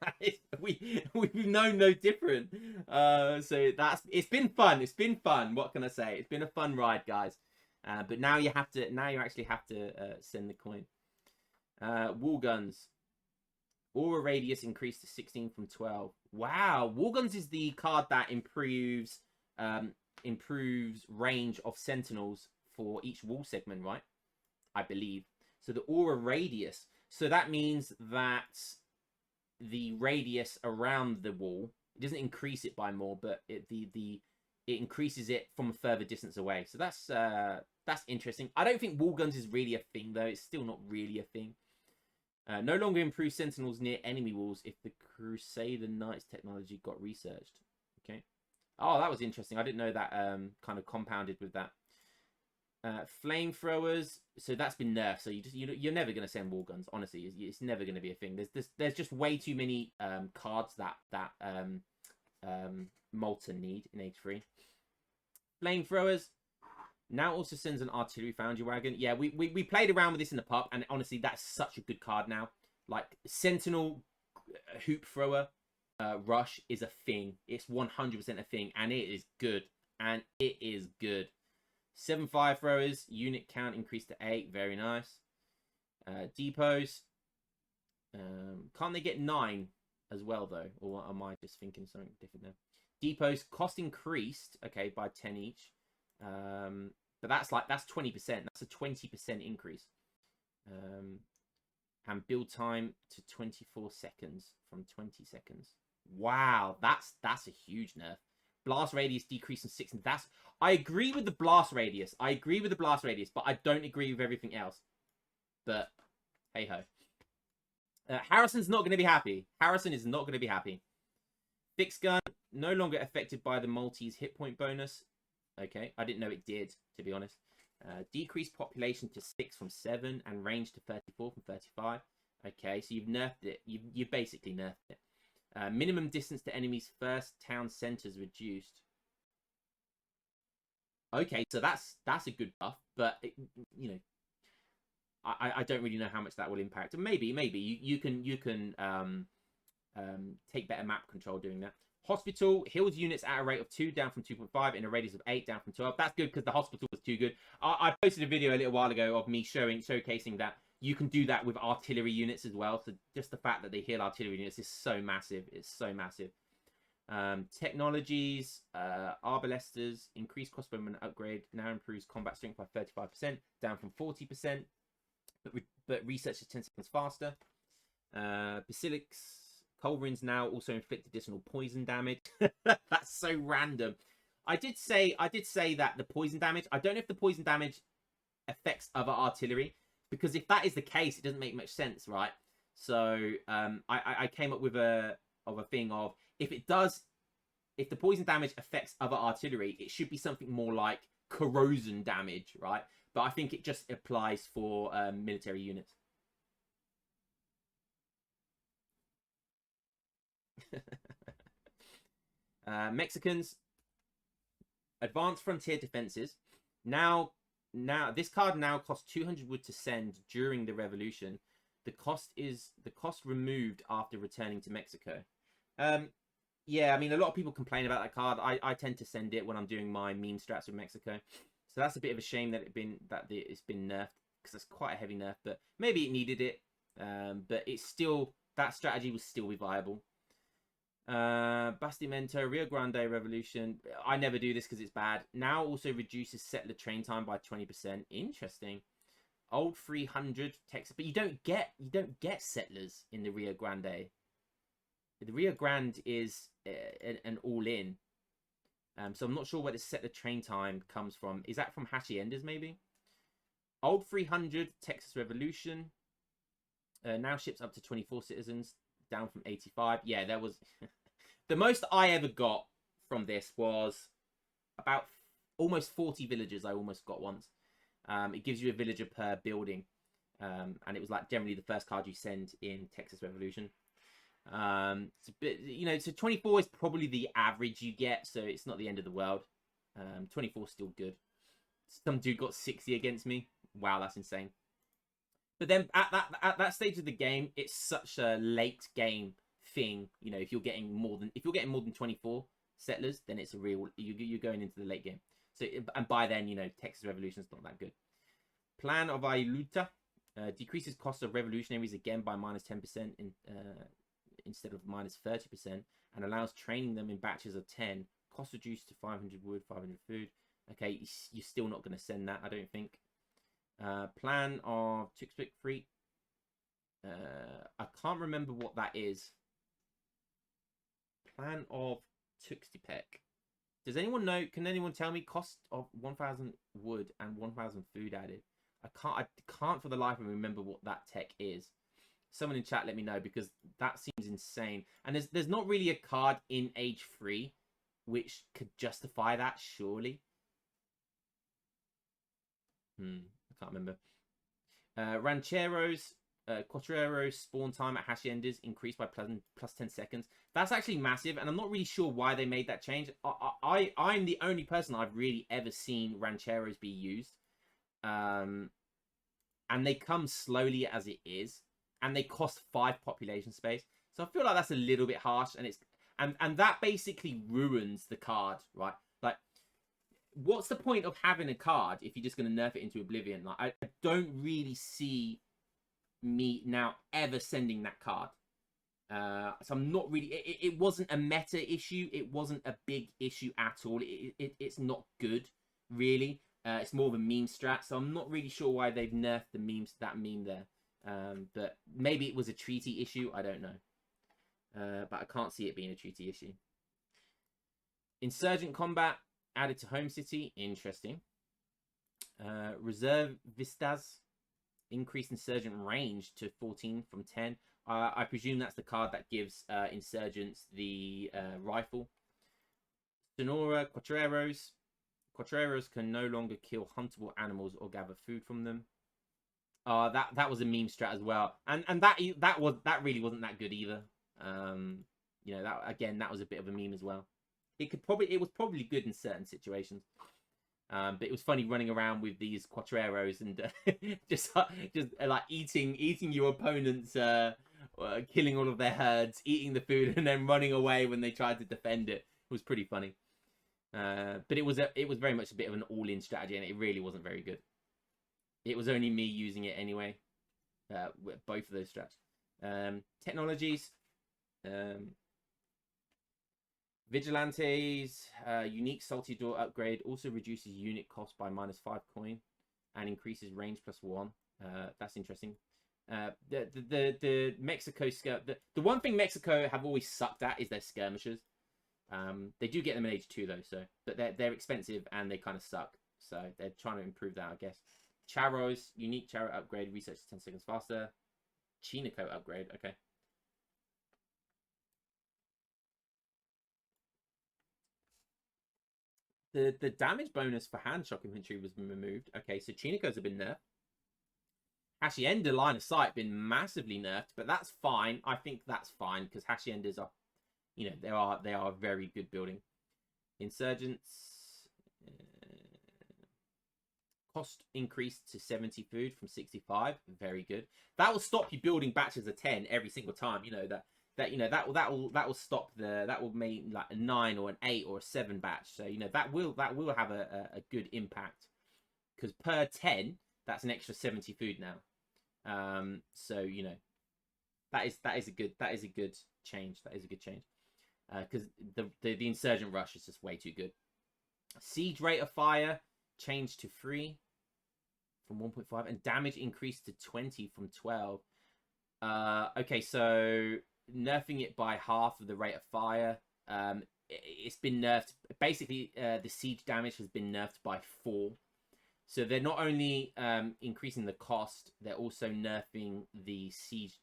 We've known no different. So it's been fun. It's been fun. What can I say? It's been a fun ride, guys. But now you actually have to send the coin. Wall guns. Aura radius increased to 16 from 12. Wow, Warguns is the card that improves range of sentinels for each wall segment, right? I believe. So the aura radius. So that means that the radius around the wall, it doesn't increase it by more, but it increases it from a further distance away. So that's interesting. I don't think wall guns is really a thing though. It's still not really a thing. No longer improve sentinels near enemy walls if the Crusader Knights technology got researched. Okay. Oh, that was interesting. I didn't know that kind of compounded with that. Flamethrowers. So that's been nerfed. So you're never going to send wall guns. Honestly, it's never going to be a thing. There's just way too many cards that Malta need in Age 3. Flamethrowers. Now also sends an artillery foundry wagon. Yeah, we played around with this in the pub, and honestly, that's such a good card now. Like, Sentinel Hoop Thrower Rush is a thing. It's 100% a thing, and it is good. And it is good. 7 fire throwers. Unit count increased to 8. Very nice. Depots. Can't they get 9 as well, though? Or am I just thinking something different there? Depots. Cost increased, okay, by 10 each. But that's 20%. That's a 20% increase. And build time to 24 seconds from 20 seconds. Wow, that's a huge nerf. Blast radius decreased from 6. I agree with the blast radius. But I don't agree with everything else. But hey ho. Harrison's not going to be happy. Harrison is not going to be happy. Fixed gun, no longer affected by the Maltese hit point bonus. Okay, I didn't know it did, to be honest. Decreased population to 6 from 7 and range to 34 from 35. Okay, so you've nerfed it. You've basically nerfed it. Minimum distance to enemies' first town centers reduced. Okay, so that's a good buff, but you know, I don't really know how much that will impact. Maybe you can take better map control doing that. Hospital heals units at a rate of 2, down from 2.5, in a radius of 8, down from 12. That's good because the hospital was too good. I posted a video a little while ago of me showcasing that you can do that with artillery units as well. So just the fact that they heal artillery units is so massive. It's so massive. Technologies, Arbalesters, increased crossbowman upgrade, now improves combat strength by 35%, down from 40%, but research is 10 seconds faster. Basilics. Culverins now also inflict additional poison damage. That's so random. I did say that the poison damage, I don't know if the poison damage affects other artillery, because if that is the case, it doesn't make much sense, right? So I came up with a thing of, if the poison damage affects other artillery, it should be something more like corrosion damage, right? But I think it just applies for military units. Mexicans, advanced frontier defenses. Now this card now costs 200 wood to send during the revolution. The cost removed after returning to Mexico. Yeah, I mean, a lot of people complain about that card. I tend to send it when I'm doing my meme strats with Mexico. So that's a bit of a shame that it's been nerfed, because it's quite a heavy nerf. But maybe it needed it. But it's still, that strategy will still be viable. Bastimento, Rio Grande Revolution. I never do this because it's bad. Now also reduces settler train time by 20%. Interesting. Old 300 Texas, but you don't get settlers in the Rio Grande. The Rio Grande is an all-in. So I'm not sure where the settler train time comes from. Is that from Haciendas maybe? Old 300 Texas Revolution. Now ships up to 24 citizens, down from 85. Yeah, there was the most I ever got from this was about almost 40 villagers. I almost got once. It gives you a villager per building, and it was like generally the first card you send in Texas Revolution. It's a bit, you know, so 24 is probably the average you get, so it's not the end of the world. 24 is still good. Some dude got 60 against me. Wow, that's insane. But then at that stage of the game, it's such a late game thing. You know, if you're getting more than 24 settlers, then it's a real, you're going into the late game. So, and by then, you know, Texas Revolution's not that good. Plan of Ailuta decreases cost of revolutionaries again by -10% instead of -30%, and allows training them in batches of 10. Cost reduced to 500 wood, 500 food. Okay, you're still not going to send that, I don't think. Plan of Tuxpic Free. I can't remember what that is. Plan of Tuxtepec. Does anyone know? Can anyone tell me cost of 1,000 wood and 1,000 food added? I can't for the life of me remember what that tech is. Someone in chat let me know, because that seems insane. And there's not really a card in Age 3 which could justify that, surely. I can't remember. Rancheros, Cuatreros spawn time at Haciendas increased by plus 10 seconds. That's actually massive, and I'm not really sure why they made that change. I'm the only person I've really ever seen Rancheros be used. And they come slowly as it is, and they cost 5 population space. So I feel like that's a little bit harsh, and and that basically ruins the card, right? Like, what's the point of having a card if you're just going to nerf it into oblivion? Like, I don't really see me now ever sending that card. So I'm not really, it wasn't a meta issue. It wasn't a big issue at all. It's not good, really. It's more of a meme strat. So I'm not really sure why they've nerfed that meme there. But maybe it was a treaty issue. I don't know. But I can't see it being a treaty issue. Insurgent combat added to home city. Interesting. Reservistas increased insurgent range to 14 from 10. I presume that's the card that gives insurgents the rifle. Sonora Cuatreros. Cuatreros can no longer kill huntable animals or gather food from them. That was a meme strat as well, and that really wasn't that good either. You know, that was a bit of a meme as well. It was probably good in certain situations. But it was funny running around with these Cuatreros and just like eating your opponents, killing all of their herds, eating the food, and then running away when they tried to defend it. It was pretty funny. But it was very much a bit of an all-in strategy, and it really wasn't very good. It was only me using it anyway. Both of those strats. Technologies. Vigilantes, unique salty door upgrade also reduces unit cost by -5 coin and increases range +1. That's interesting. The Mexico the one thing Mexico have always sucked at is their skirmishers. They do get them in Age 2 though, so but they're expensive and they kind of suck. So they're trying to improve that, I guess. Charros, unique Charro upgrade, research 10 seconds faster. Chinico upgrade, okay. The damage bonus for hand shock infantry was removed. Okay, so Chinicos have been nerfed. Hacienda line of sight been massively nerfed, but that's fine. I think that's fine because Haciendas are you know, they are a very good building. Insurgents, cost increased to 70 food from 65. Very good. That will stop you building batches of 10 every single time. You know that will stop that will make like a 9 or an 8 or a 7 batch. So you know that will have a good impact, because per 10 that's an extra 70 food now. So you know that is a good change. That is a good change, because the insurgent rush is just way too good. Siege rate of fire changed to 3 from 1.5, and damage increased to 20 from 12. Okay, so nerfing it by half of the rate of fire. It's been nerfed. Basically, the siege damage has been nerfed by 4. So they're not only increasing the cost, they're also nerfing the siege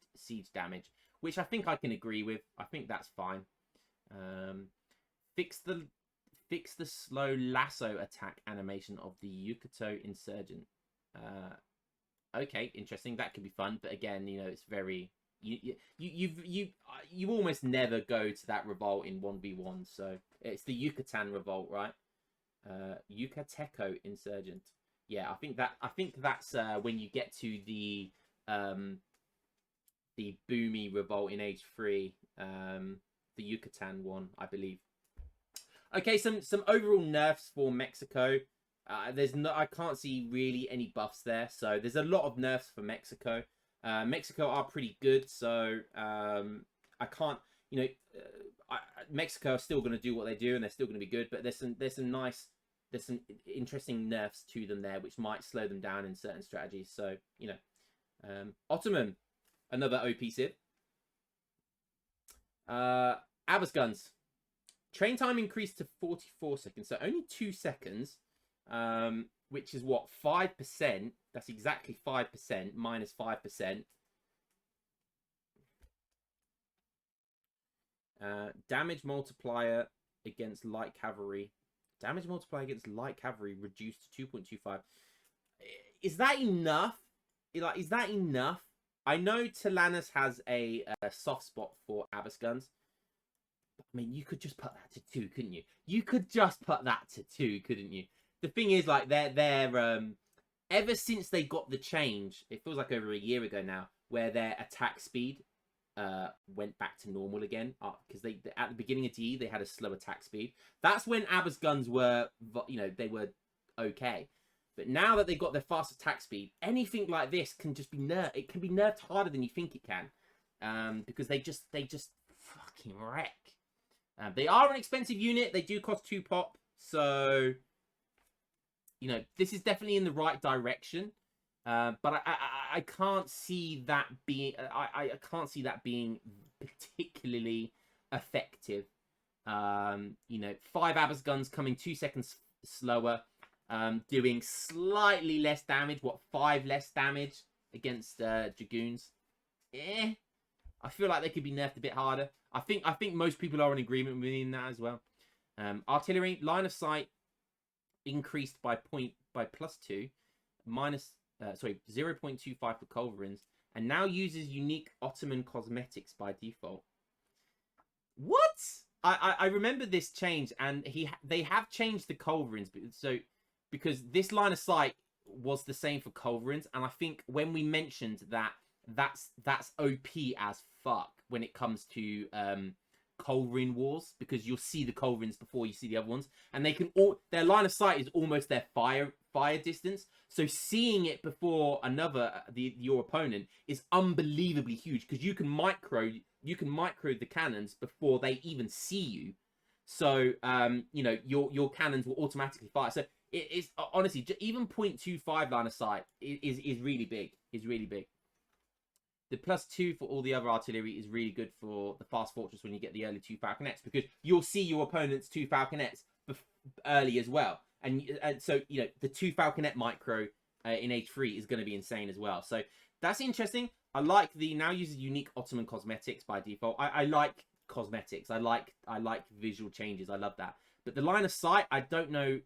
damage, which I think I can agree with. I think that's fine. Fix the slow lasso attack animation of the Yukato insurgent. Okay, interesting. That could be fun, but again, you know, it's very you almost never go to that revolt in 1v1. So it's the Yucatan revolt, right? Yucateco insurgent. Yeah, I think that's when you get to the Boomy revolt in Age 3, the Yucatan one, I believe. Okay, some overall nerfs for Mexico. I can't see really any buffs there, so there's a lot of nerfs for Mexico. Mexico are pretty good, so I can't, you know, Mexico are still going to do what they do, and they're still going to be good. But there's some interesting nerfs to them there, which might slow them down in certain strategies. So you know, Ottoman, another OP civ. Abbas guns. Train time increased to 44 seconds, so only 2 seconds, which is what, 5%? That's exactly 5%, minus 5%. Damage multiplier against light cavalry. Damage multiplier against light cavalry reduced to 2.25. Is that enough? Like, is that enough? I know Tilanus has a soft spot for Abbas guns. I mean, you could just put that to 2, couldn't you? You could just put that to 2, couldn't you? The thing is, like, they're ever since they got the change, it feels like over a year ago now, where their attack speed went back to normal again, because they at the beginning of DE they had a slow attack speed. That's when Abbas guns were, you know, they were okay. But now that they've got their fast attack speed, anything like this can just be nerfed. It can be nerfed harder than you think it can, because they just fucking wreck. They are an expensive unit. They do cost 2 pop. So, you know, this is definitely in the right direction. But I can't see that being... I can't see that being particularly effective. You know, 5 Abbas guns coming 2 seconds slower. Doing slightly less damage. What, 5 less damage against Dragoons? I feel like they could be nerfed a bit harder. I think most people are in agreement with me in that as well. Artillery, line of sight increased by +2, minus 0.25 for culverins, and now uses unique Ottoman cosmetics by default. What? I remember this change, and they have changed the culverins, so because this line of sight was the same for culverins, and I think when we mentioned that's OP as fuck when it comes to culverin wars, because you'll see the culverins before you see the other ones, and they can their line of sight is almost their fire distance, so seeing it before your opponent is unbelievably huge, because you can micro the cannons before they even see you. So you know, your cannons will automatically fire. So it is honestly, even 0.25 line of sight is really big. The +2 for all the other artillery is really good for the fast fortress when you get the early 2 falconets, because you'll see your opponent's 2 falconets early as well, and so you know the 2 falconet micro in H3 is going to be insane as well. So that's interesting. I like the now uses unique Ottoman cosmetics by default. I like cosmetics. I like visual changes. I love that. But the line of sight, I don't know.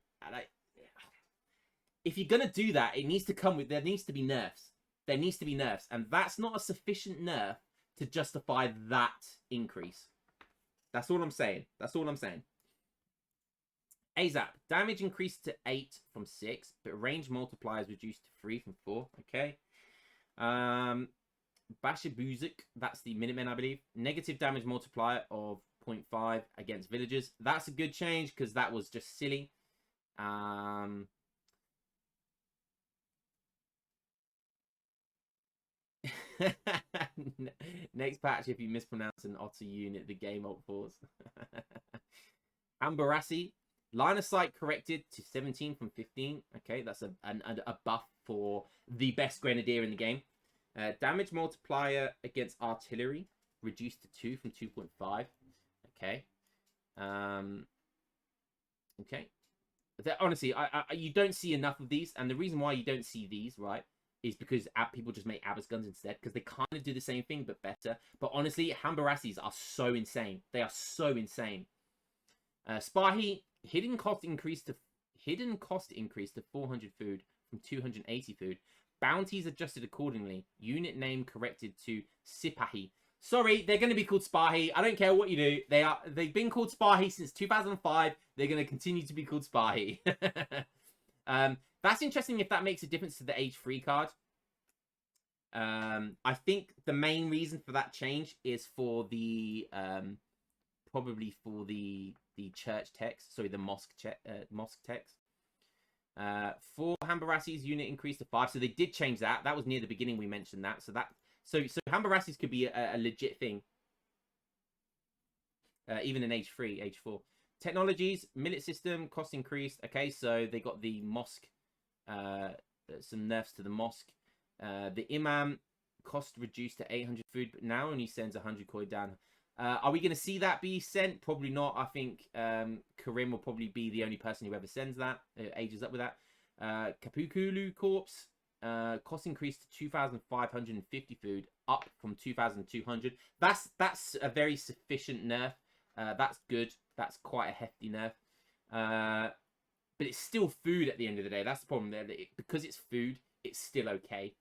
If you're gonna do that, it needs to come with, there needs to be nerfs. There needs to be nerfs, and that's not a sufficient nerf to justify that increase. That's all I'm saying. That's all I'm saying. ASAP. Damage increased to 8 from 6, but range multipliers reduced to 3 from 4. Okay. Bashibuzik, that's the Minutemen, I believe. Negative damage multiplier of 0.5 against villagers. That's a good change because that was just silly. Next patch, if you mispronounce an Otto unit, the game alt falls. Ambarassi, line of sight corrected to 17 from 15. Okay, that's a buff for the best grenadier in the game. Damage multiplier against artillery reduced to 2 from 2.5. Okay. Okay. Honestly, you don't see enough of these, and the reason why you don't see these, right, is because people just make Abbas guns instead, because they kind of do the same thing but better. But honestly, Hambarassis are so insane. They are so insane. Spahi, hidden cost increased to 400 food from 280 food. Bounties adjusted accordingly. Unit name corrected to Sipahi. Sorry, they're going to be called Spahi. I don't care what you do. They've been called Spahi since 2005. They're going to continue to be called Spahi. That's interesting if that makes a difference to the age 3 card. I think the main reason for that change is for the probably for the church text. Sorry, the mosque text. For Hambarassis, unit increased to 5. So they did change that. That was near the beginning. We mentioned that. So Hambarassis could be a legit thing. Even in age 3, age 4. Technologies, millet system, cost increased. Okay, so they got the mosque, some nerfs to the mosque. The imam, cost reduced to 800 food, but now only sends 100 coin down. Are we going to see that be sent? Probably not. I think Karim will probably be the only person who ever sends that. Ages up with that. Kapukulu Corpse, cost increased to 2,550 food, up from 2,200. That's a very sufficient nerf. That's good. That's quite a hefty nerf. But it's still food at the end of the day. That's the problem there. Because it's food, it's still okay.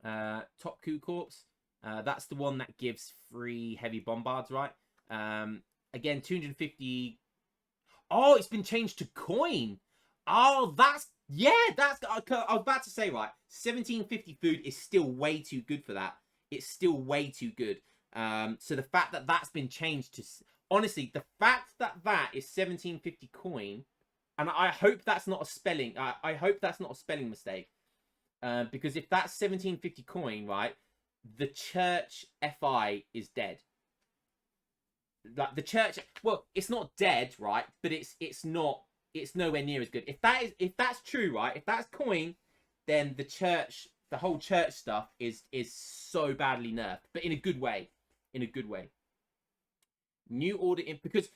Top Coup Corpse. That's the one that gives free heavy bombards, right? Again, 250. Oh, it's been changed to coin. Oh, that's... Yeah, that's... I was about to say, right, 1750 food is still way too good for that. It's still way too good. So the fact that that's been changed to... Honestly, the fact that that is 1750 coin, and I hope that's not a spelling... I hope that's not a spelling mistake. Because if that's 1750 coin, right, the church FI is dead. Like the church... Well, it's not dead, right? But it's nowhere near as good. If that's true, right? If that's coin, then the whole church stuff is so badly nerfed, but in a good way. In a good way. New order because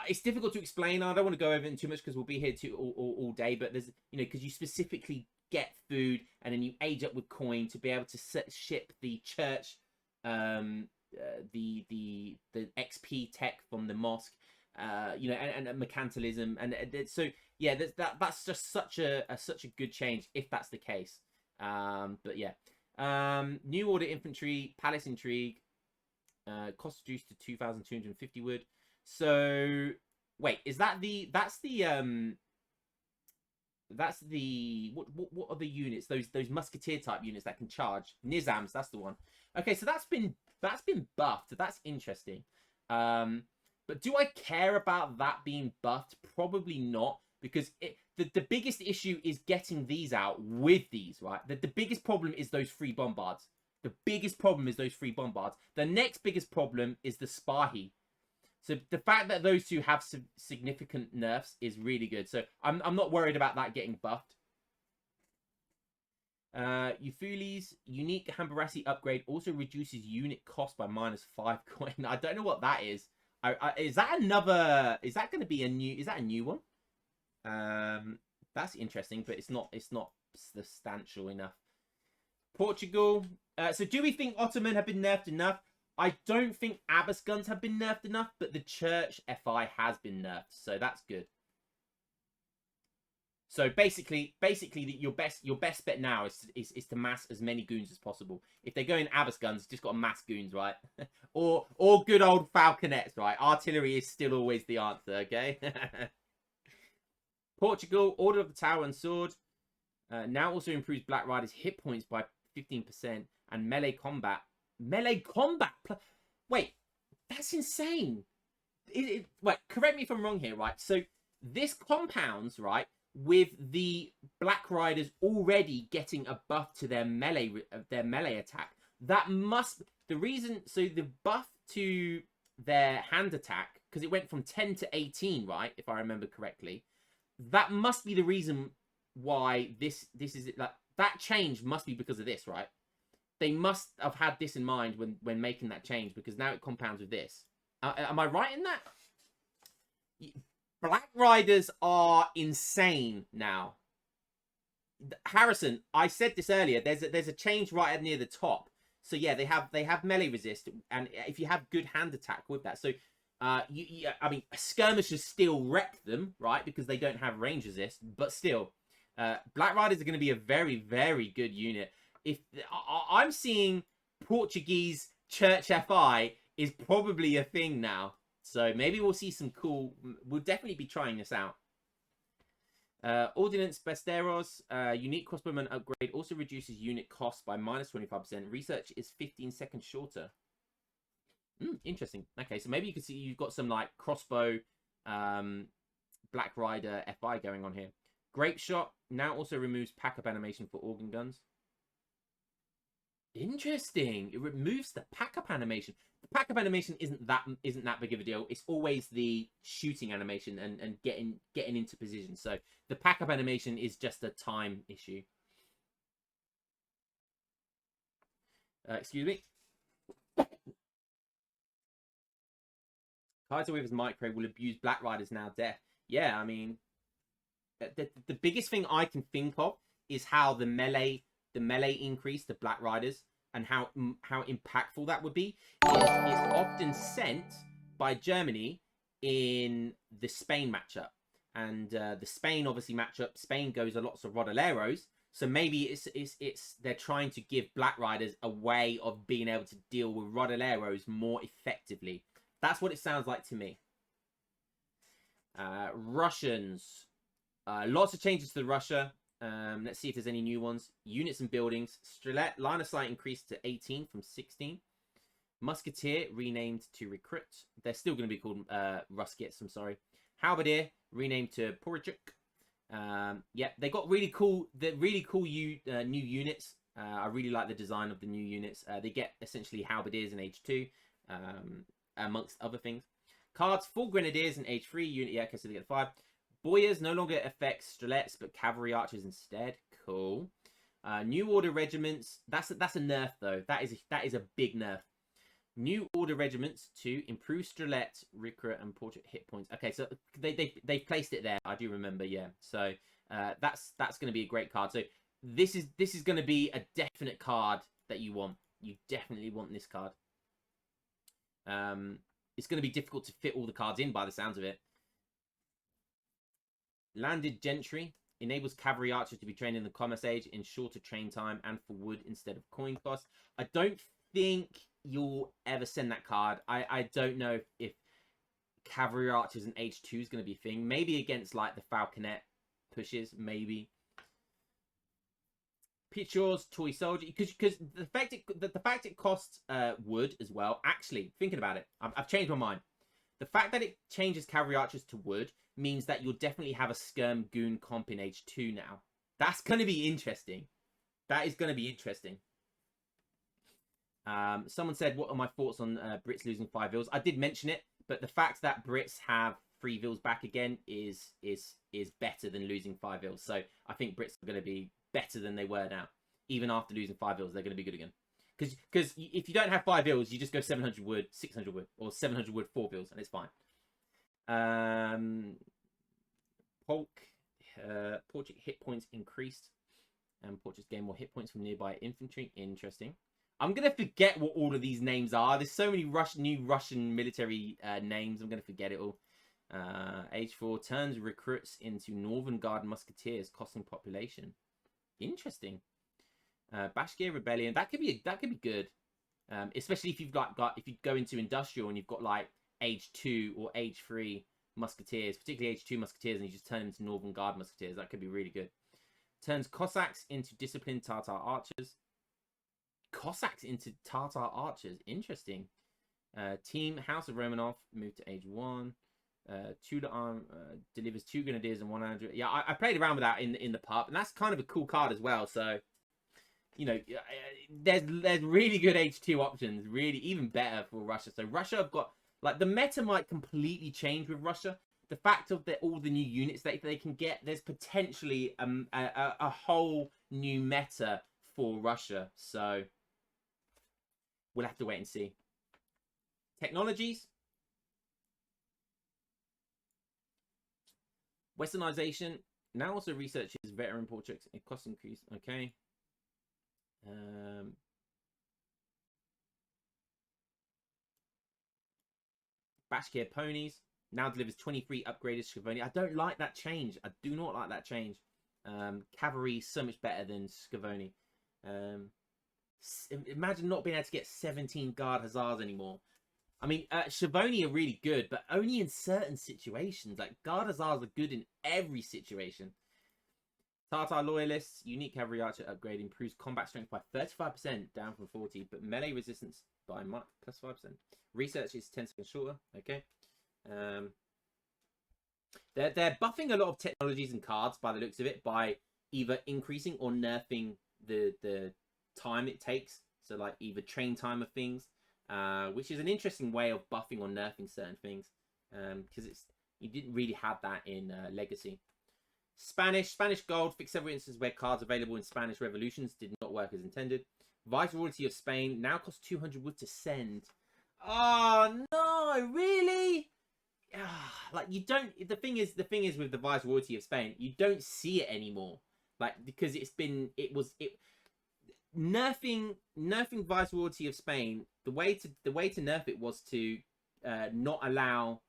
it's difficult to explain. I don't want to go over it too much because we'll be here all day. But there's because you specifically get food and then you age up with coin to be able to ship the church, the XP tech from the mosque. And mercantilism, and so yeah, that's just such a good change if that's the case. But yeah, new order infantry, palace intrigue, cost reduced to 2,250 wood. So wait, is that that's the what are the units? Those musketeer type units that can charge Nizams. That's the one. Okay, so that's been buffed. That's interesting. But do I care about that being buffed? Probably not, because the biggest issue is getting these out with these, right? The biggest problem is those free bombards. The biggest problem is those free bombards. The next biggest problem is the Spahi. So the fact that those two have significant nerfs is really good. So I'm not worried about that getting buffed. Eufuli's unique Hambarassi upgrade also reduces unit cost by -5 coin. I don't know what that is. Is that another? Is that going to be a new? Is that a new one? That's interesting, but it's not substantial enough. Portugal. So do we think Ottoman have been nerfed enough? I don't think Abbas guns have been nerfed enough, but the church FI has been nerfed, so that's good. So basically, your best bet now is to mass as many goons as possible. If they go in Abbas guns, just got to mass goons, right? or good old falconets, right? Artillery is still always the answer, okay? Portugal, Order of the Tower and Sword. Now also improves Black Riders' hit points by 15% and melee combat. Melee combat? Wait, that's insane. Wait, correct me if I'm wrong here, right? So this compounds, right, with the Black Riders already getting a buff to their melee attack. That must the reason. So the buff to their hand attack, because it went from 10 to 18, right? If I remember correctly, that must be the reason why this is like that change must be because of this, right? They must have had this in mind when making that change, because now it compounds with this. Am I right in that? Black Riders are insane now. Harrison, I said this earlier. There's a change right near the top. So yeah, they have melee resist, and if you have good hand attack with that, so I mean, skirmishers still wreck them, right? Because they don't have range resist, but still, Black Riders are going to be a very, very good unit. If I'm seeing Portuguese Church FI is probably a thing now. So maybe we'll see some cool... We'll definitely be trying this out. Ordnance Besteros. Unique crossbowman upgrade also reduces unit cost by minus 25%. Research is 15 seconds shorter. Interesting. Okay, so maybe you can see you've got some like crossbow Black Rider FI going on here. Grape Shot now also removes pack-up animation for organ guns. Interesting. It removes the pack-up animation. The pack-up animation isn't that big of a deal. It's always the shooting animation and getting into position. So the pack-up animation is just a time issue. Excuse me. Kaiser with his micro will abuse Black Riders now death. Yeah, I mean, the biggest thing I can think of is how the melee increase to Black Riders and how impactful that would be. It's often sent by Germany in the Spain matchup, and the Spain obviously matchup. Spain goes a lots of Rodoleros, so maybe it's they're trying to give Black Riders a way of being able to deal with Rodoleros more effectively. That's what it sounds like to me. Russians. Lots of changes to Russia. Let's see if there's any new ones. Units and buildings. Strelet, line of sight increased to 18 from 16. Musketeer renamed to Recruit. They're still going to be called Ruskets, I'm sorry. Halberdier renamed to Porachuk. Yeah, they got really cool new units. I really like the design of the new units. They get essentially Halberdiers in H2, amongst other things. Cards, full Grenadiers in H3 unit. Yeah, okay, so they get 5. Boyars no longer affects Strelets, but cavalry archers instead. Cool. New Order regiments. That's a nerf though. That is a big nerf. New Order regiments to improve Strelet, Recruit, and Portrait hit points. Okay, so they placed it there. I do remember. Yeah. So that's going to be a great card. So this is going to be a definite card that you want. You definitely want this card. It's going to be difficult to fit all the cards in by the sounds of it. Landed Gentry enables cavalry archers to be trained in the Commerce Age in shorter train time and for wood instead of coin cost. I don't think you'll ever send that card. I don't know if cavalry archers in H2 is going to be a thing. Maybe against like the Falconet pushes, maybe. Pictures, toy soldier, because the fact it costs wood as well. Actually, thinking about it, I've changed my mind. The fact that it changes cavalry archers to wood means that you'll definitely have a skirm goon comp in H2 now. That's going to be interesting. That is going to be interesting. Someone said, what are my thoughts on Brits losing 5 vills? I did mention it, but the fact that Brits have 3 vills back again is better than losing 5 vills. So I think Brits are going to be better than they were now. Even after losing 5 vills, they're going to be good again. Because if you don't have 5 vills, you just go 700 wood, 600 wood, or 700 wood, 4 vills, and it's fine. Polk, Portrait hit points increased, and Portraits gain more hit points from nearby infantry. Interesting. I'm going to forget what all of these names are. There's so many new Russian military names. I'm going to forget it all. Age 4 turns recruits into Northern Guard musketeers, costing population. Interesting. Bashkir Rebellion. That could be good. Especially if you've if you go into industrial and you've got like age 2 or age 3 musketeers, particularly age 2 musketeers, and you just turn them into Northern Guard musketeers. That could be really good. Turns Cossacks into disciplined Tartar archers. Cossacks into Tartar archers. Interesting. Team House of Romanov moved to age 1. Tudor arm delivers 2 grenadiers and 100. Yeah, I played around with that in the pub, and that's kind of a cool card as well. So, you know, there's really good H2 options, really even better for Russia. So Russia have got, like, the meta might completely change with Russia. The fact of all the new units that they can get, there's potentially a whole new meta for Russia. So we'll have to wait and see. Technologies. Westernization now also researches veteran portraits and cost increase. Okay. Bashkir ponies now delivers 23 upgraded Scavoni. I don't like that change. I do not like that change. Cavalry so much better than Scavoni. Imagine not being able to get 17 Guard Hussars anymore. I mean, Scavoni are really good, but only in certain situations. Like, Guard Hussars are good in every situation. Tartar Loyalists, unique cavalry archer upgrade improves combat strength by 35%, down from 40, but melee resistance by plus 5%. Research is 10 seconds shorter. Okay. They're buffing a lot of technologies and cards by the looks of it, by either increasing or nerfing the time it takes. So, like, either train time of things, which is an interesting way of buffing or nerfing certain things, because you didn't really have that in Legacy. Spanish gold. Fix several instances where cards available in Spanish revolutions did not work as intended. Viceroyalty of Spain now costs 200 wood to send. Oh no, really? Like, you don't. The thing is with the Viceroyalty of Spain, you don't see it anymore. Like, because nerfing Viceroyalty of Spain. The way to nerf it was to not allow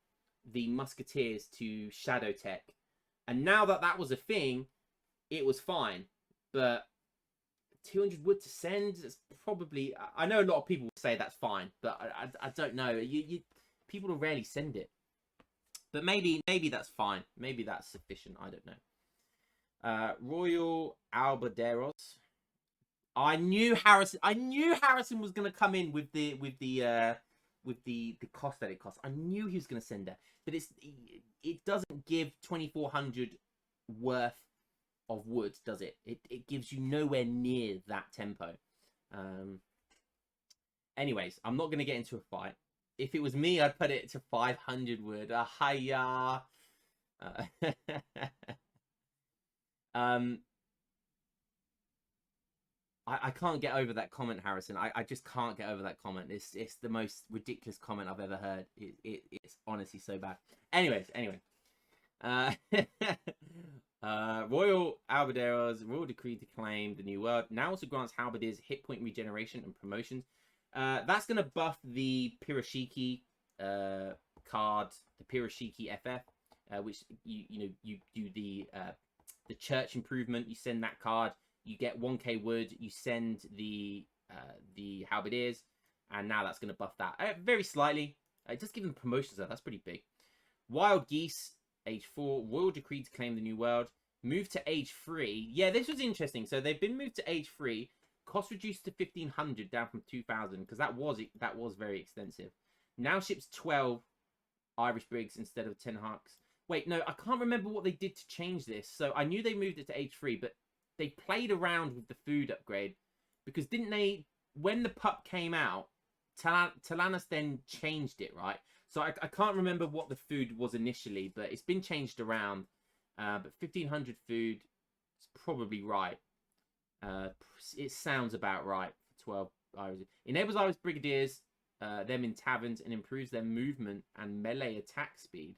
the musketeers to shadow tech. And now that was a thing, it was fine. But 200 wood to send is probably... I know a lot of people say that's fine, but I don't know. People will rarely send it. But maybe that's fine. Maybe that's sufficient. I don't know. Royal Albaderos. I knew Harrison was going to come in with the cost that it costs. I knew he was going to send that, but it doesn't give 2,400 worth of wood, does it? It gives you nowhere near that tempo. Anyways, I'm not going to get into a fight. If it was me, I'd put it to 500 wood. Hiya. I can't get over that comment, Harrison. I just can't get over that comment. It's the most ridiculous comment I've ever heard. It's honestly so bad. Anyway. Royal Albaderos, royal decree to claim the new world. Now also grants halberdiers hit point regeneration and promotions. That's going to buff the Piroshiki card, the Piroshiki FF, which you do the church improvement. You send that card. You get 1k wood. You send the halberdiers, and now that's going to buff that very slightly. Just give them promotions though. That's pretty big. Wild Geese, age 4. Royal decree to claim the new world. Move to age 3. Yeah, this was interesting. So they've been moved to age 3. Cost reduced to 1,500, down from 2,000, because that was very expensive. Now ships 12 Irish brigs instead of 10 hawks. Wait, no, I can't remember what they did to change this. So I knew they moved it to age 3, but they played around with the food upgrade, because didn't they, when the pup came out, Talanis then changed it, right? So I can't remember what the food was initially, but it's been changed around. But 1,500 food is probably right. It sounds about right for 12 Irish. Enables Irish Brigadiers, them in taverns, and improves their movement and melee attack speed.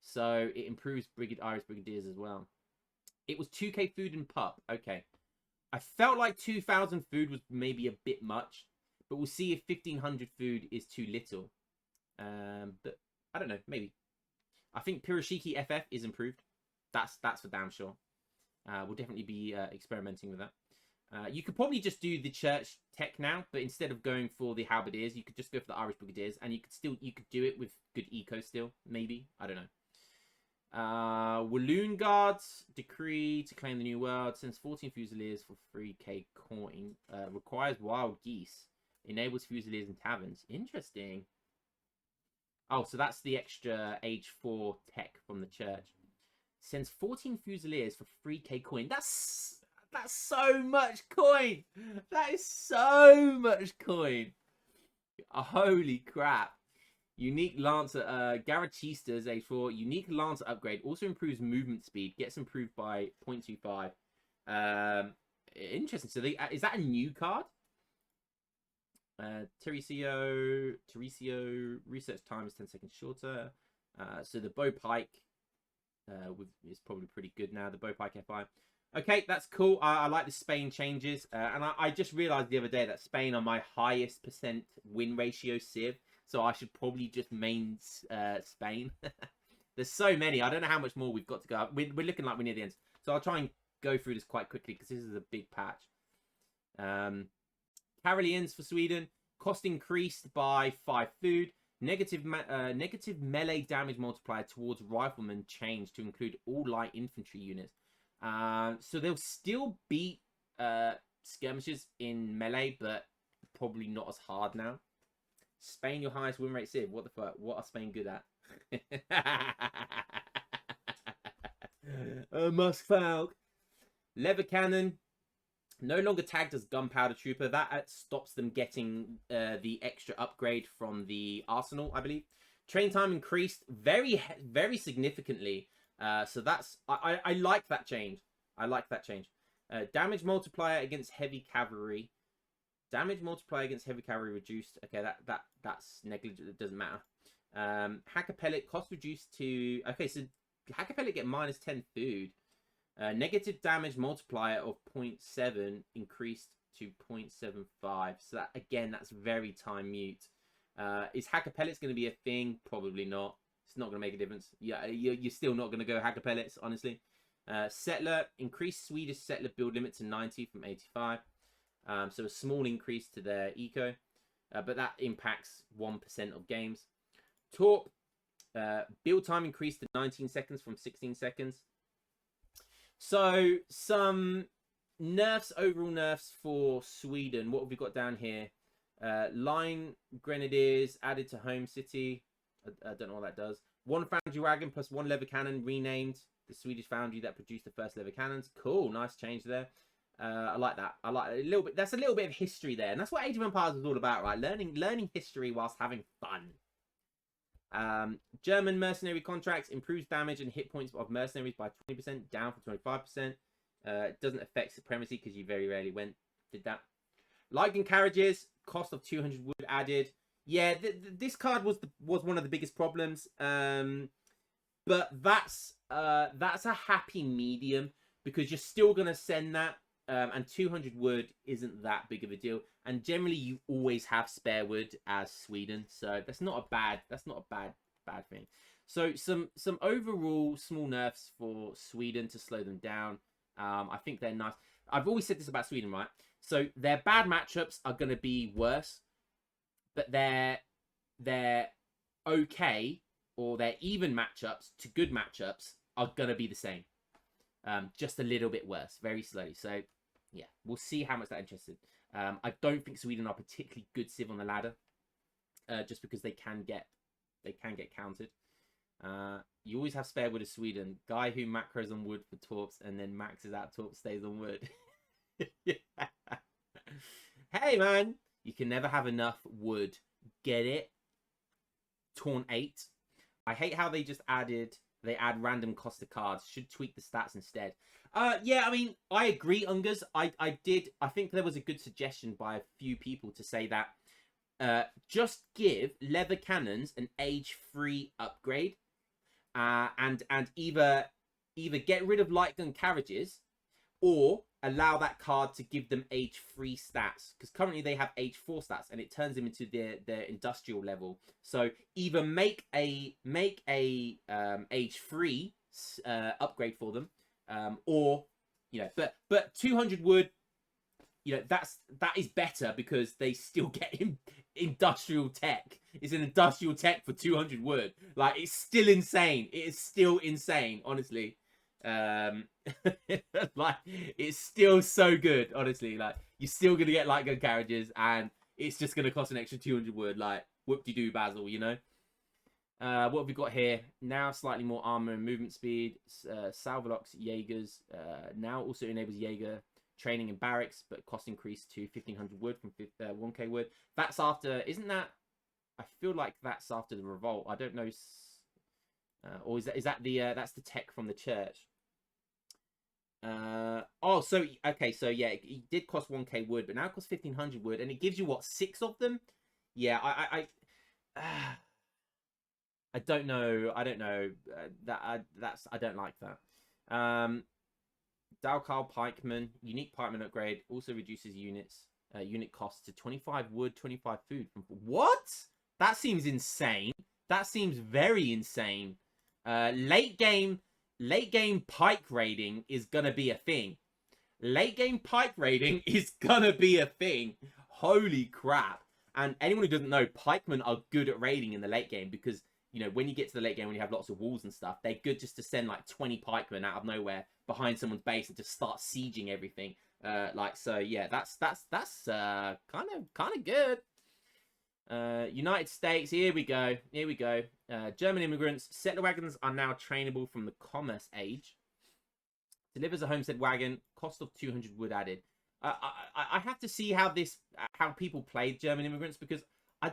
So it improves Irish Brigadiers as well. It was 2k food and pup. Okay. I felt like 2,000 food was maybe a bit much, but we'll see if 1,500 food is too little. But I don't know, maybe. I think Piroshiki FF is improved. That's for damn sure. We'll definitely be experimenting with that. You could probably just do the church tech now, but instead of going for the halberdiers, you could just go for the Irish brigadiers, and you could do it with good eco still, maybe. I don't know. Walloon Guards decree to claim the new world, sends 14 Fusiliers for 3k coin, requires wild geese, enables Fusiliers in taverns. Interesting. Oh, so that's the extra age 4 tech from the church. Sends 14 Fusiliers for 3k coin. That's so much coin. That is so much coin. Holy crap. Unique Lancer, Garachistas, age 4. Unique Lancer upgrade. Also improves movement speed. Gets improved by 0.25. Interesting. So is that a new card? Teresio, research time is 10 seconds shorter. So the bow pike is probably pretty good now. The bow pike FI. Okay, that's cool. I like the Spain changes. And I just realized the other day that Spain are my highest percent win ratio civ. So I should probably just main Spain. There's so many. I don't know how much more we've got to go. We're looking like we're near the end. So I'll try and go through this quite quickly because this is a big patch. Karelians for Sweden. Cost increased by 5 food. Negative melee damage multiplier towards riflemen changed to include all light infantry units. So they'll still beat skirmishes in melee, but probably not as hard now. Spain, your highest win rate civ. What the fuck? What are Spain good at? Musk Falk. Lever cannon. No longer tagged as gunpowder trooper. That stops them getting the extra upgrade from the arsenal, I believe. Train time increased very, very significantly. So that's I like that change. I like that change. Damage multiplier against heavy cavalry. Damage multiplier against heavy cavalry reduced. Okay, that's negligible. It doesn't matter. Hacker pellet cost reduced to. Okay, so hacker pellet get -10 food. Negative damage multiplier of 0.7 increased to 0.75. So that again, that's very time mute. Is hacker pellets going to be a thing? Probably not. It's not going to make a difference. Yeah, you're still not going to go hacker pellets, honestly. Settler, increased Swedish settler build limit to 90 from 85. So a small increase to their eco. But that impacts 1% of games. Torp, build time increased to 19 seconds from 16 seconds. So some nerfs, overall nerfs for Sweden. What have we got down here? Line Grenadiers added to Home City. I don't know what that does. 1 foundry wagon plus 1 lever cannon renamed the Swedish foundry that produced the first lever cannons. Cool, nice change there. I like that. I like a little bit. That's a little bit of history there, and that's what Age of Empires is all about, right? Learning history whilst having fun. German mercenary contracts improves damage and hit points of mercenaries by 20%, down from 25%. It doesn't affect supremacy because you very rarely did that. Lightning carriages, cost of 200 wood added. Yeah, this card was one of the biggest problems. But that's a happy medium because you're still gonna send that. And 200 wood isn't that big of a deal, and generally you always have spare wood as Sweden, so that's not a bad thing. So some overall small nerfs for Sweden to slow them down. I think they're nice. I've always said this about Sweden, right? So their bad matchups are going to be worse, but their okay or their even matchups to good matchups are going to be the same. Just a little bit worse, very slowly. So, yeah, we'll see how much that interested. I don't think Sweden are particularly good civ on the ladder, just because they can get countered. You always have spare wood as Sweden. Guy who macros on wood for torps and then maxes out torps stays on wood. Yeah. Hey, man, you can never have enough wood. Get it? Taunt 8. I hate how they just add random cost of cards. Should tweak the stats instead. Yeah, I mean, I agree, Ungers. I think there was a good suggestion by a few people to say that just give leather cannons an age 3 upgrade, and either get rid of light gun carriages or allow that card to give them age 3 stats, because currently they have age 4 stats, and it turns them into their industrial level. So either make a age 3 upgrade for them, or but 200 wood, that is better because they still get industrial tech. It's an industrial tech for 200 wood. Like, it's still insane. It is still insane, honestly. Like, it's still so good, honestly. Like, you're still gonna get light gun carriages, and it's just gonna cost an extra 200 wood. Like, whoop-de-doo, Basil, what have we got here? Now slightly more armor and movement speed. Salvalox Jaegers now also enables Jaeger training in barracks, but cost increase to 1500 wood from 1k wood. That's after, isn't that? I feel like that's after the revolt. I don't know, or is that the that's the tech from the church? So okay, so yeah, it did cost 1k wood, but now it costs 1500 wood, and it gives you what, 6 of them? Yeah, I don't know. I don't know. I don't like that. Dalkal Pikeman, unique pikeman upgrade, also reduces unit cost to 25 wood, 25 food. What? That seems insane. That seems very insane. Late game pike raiding is gonna be a thing. Late game pike raiding is gonna be a thing. Holy crap. And anyone who doesn't know, pikemen are good at raiding in the late game, because when you get to the late game, when you have lots of walls and stuff, they're good just to send like 20 pikemen out of nowhere behind someone's base and just start sieging everything. So yeah, that's kind of good. United States, here we go. German immigrants. Settler wagons are now trainable from the commerce age. Delivers a homestead wagon. Cost of 200 wood added. I have to see how people played German immigrants, because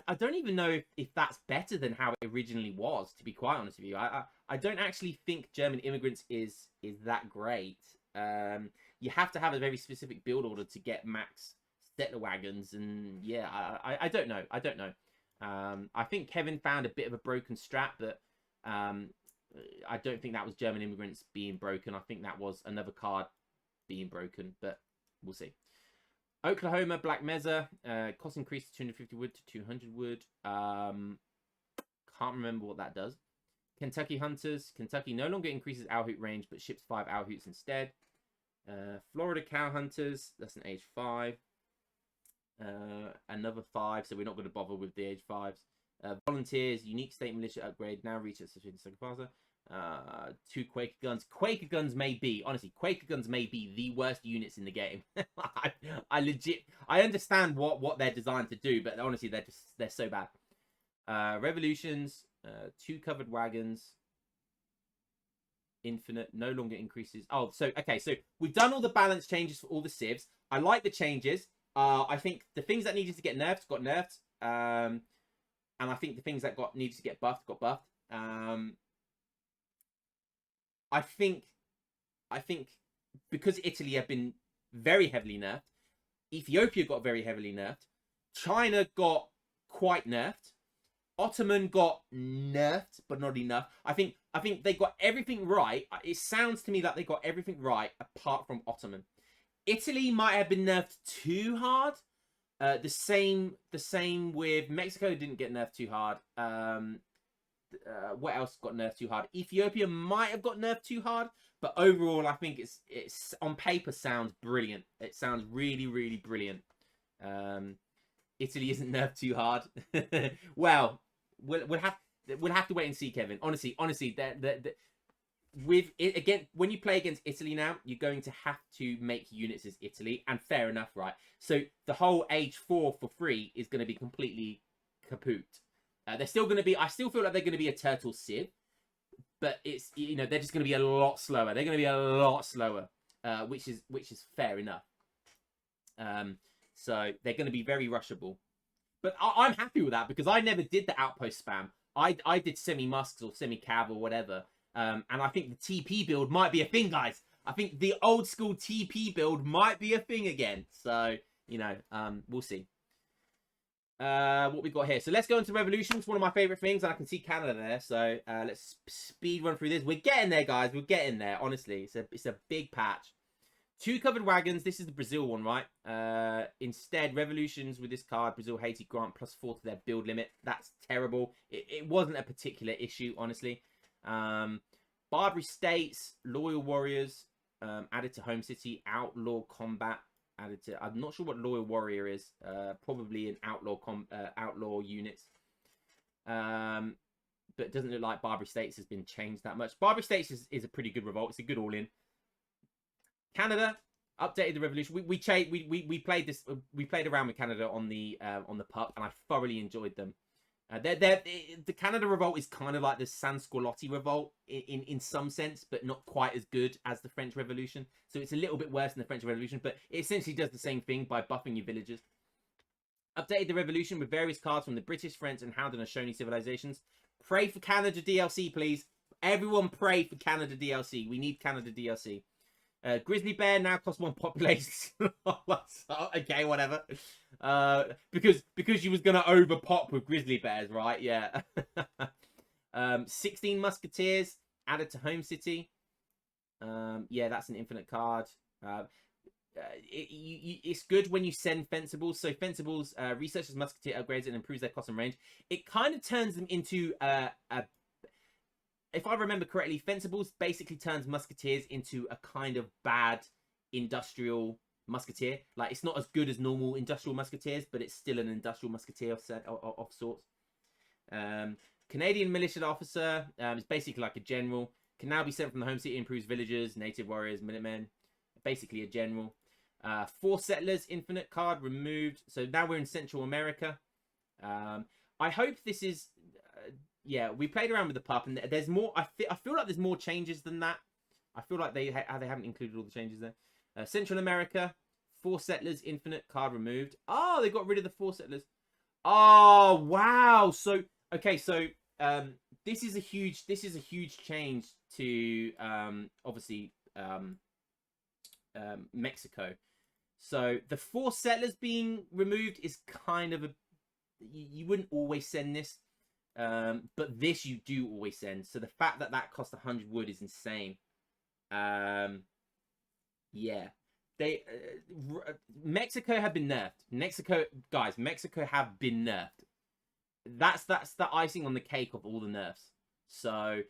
I don't even know if that's better than how it originally was, to be quite honest with you. I don't actually think German immigrants is that great. You have to have a very specific build order to get max settler wagons, and yeah, I don't know. I think Kevin found a bit of a broken strat, but I don't think that was German immigrants being broken. I think that was another card being broken, but we'll see. Oklahoma Black Mesa, cost increase to 250 wood to 200 wood. Can't remember what that does. Kentucky Hunters. Kentucky no longer increases owl hoot range, but ships 5 owl hoots instead. Florida Cow Hunters, that's an age 5. Another 5, so we're not going to bother with the age 5s. Volunteers, unique state militia upgrade, now reach at second plaza. 2 Quaker guns. Quaker guns may be, honestly, Quaker guns may be the worst units in the game. I understand what they're designed to do, but honestly, they're so bad. Revolutions, 2 covered wagons. Infinite, no longer increases. Oh, so okay, so we've done all the balance changes for all the civs. I like the changes. I think the things that needed to get nerfed got nerfed. And I think the things that needed to get buffed got buffed. I think because Italy have been very heavily nerfed, Ethiopia got very heavily nerfed, China got quite nerfed, Ottoman got nerfed, but not enough. I think they got everything right. It sounds to me like they got everything right apart from Ottoman. Italy might have been nerfed too hard. The same with Mexico, didn't get nerfed too hard. What else got nerfed too hard? Ethiopia might have got nerfed too hard, but overall, I think it's on paper sounds brilliant. It sounds really, really brilliant. Italy isn't nerfed too hard. Well, we'll have to wait and see, Kevin. Honestly, with it again, when you play against Italy now, you're going to have to make units as Italy, and fair enough, right? So the whole age 4 for free is going to be completely kaput. They're still going to be. I still feel like they're going to be a turtle civ, but it's they're just going to be a lot slower. They're going to be a lot slower, which is fair enough. So they're going to be very rushable, but I'm happy with that because I never did the outpost spam. I did semi-musks or semi-cav or whatever, and I think the TP build might be a thing, guys. I think the old school TP build might be a thing again. So we'll see. What we got here. So let's go into revolutions. One of my favorite things, and I can see Canada there. So let's speed run through this. We're getting there, guys. We're getting there. Honestly, it's a big patch. 2 covered wagons. This is the Brazil one, right? Instead, revolutions with this card. Brazil, Haiti grant +4 to their build limit. That's terrible. It wasn't a particular issue, honestly. Barbary states, loyal warriors added to home city. Outlaw combat added to. I'm not sure what loyal warrior is. Probably an outlaw units. But it doesn't look like Barbary states has been changed that much. Barbary states is a pretty good revolt. It's a good all-in. Canada updated the revolution. We played this. We played around with Canada on the pup, and I thoroughly enjoyed them. The Canada revolt is kind of like the Sanscuolotti revolt in some sense, but not quite as good as the French Revolution. So it's a little bit worse than the French Revolution, but it essentially does the same thing by buffing your villagers. Updated the revolution with various cards from the British, French, and Haud and Haudenosaunee civilizations. Pray for Canada DLC, please. Everyone pray for Canada DLC. We need Canada DLC. Grizzly bear now costs 1 population. Okay, whatever. Because you was gonna overpop with grizzly bears, right? Yeah. 16 musketeers added to home city. Yeah, that's an infinite card. It's good when you send fencibles. So fencibles researches musketeer upgrades and improves their cost and range. It kind of turns them into if I remember correctly, fencibles basically turns musketeers into a kind of bad industrial musketeer. Like, it's not as good as normal industrial musketeers, but it's still an industrial musketeer of sorts. Canadian militia officer is basically like a general. Can now be sent from the home city, improves villagers, native warriors, minutemen. Basically a general. 4 settlers, infinite card removed. So now we're in Central America. I hope this is... yeah, we played around with the pup, and there's more. I feel like there's more changes than that. I feel like they haven't included all the changes there. Central America, 4 settlers, infinite card removed. Oh, they got rid of the 4 settlers. Oh wow! So okay, so this is a huge change to obviously Mexico. So the 4 settlers being removed is kind of a... you wouldn't always send this. But this you do always send. So the fact that that cost 100 wood is insane. Yeah, they Mexico have been nerfed. Mexico have been nerfed. That's the icing on the cake of all the nerfs. So,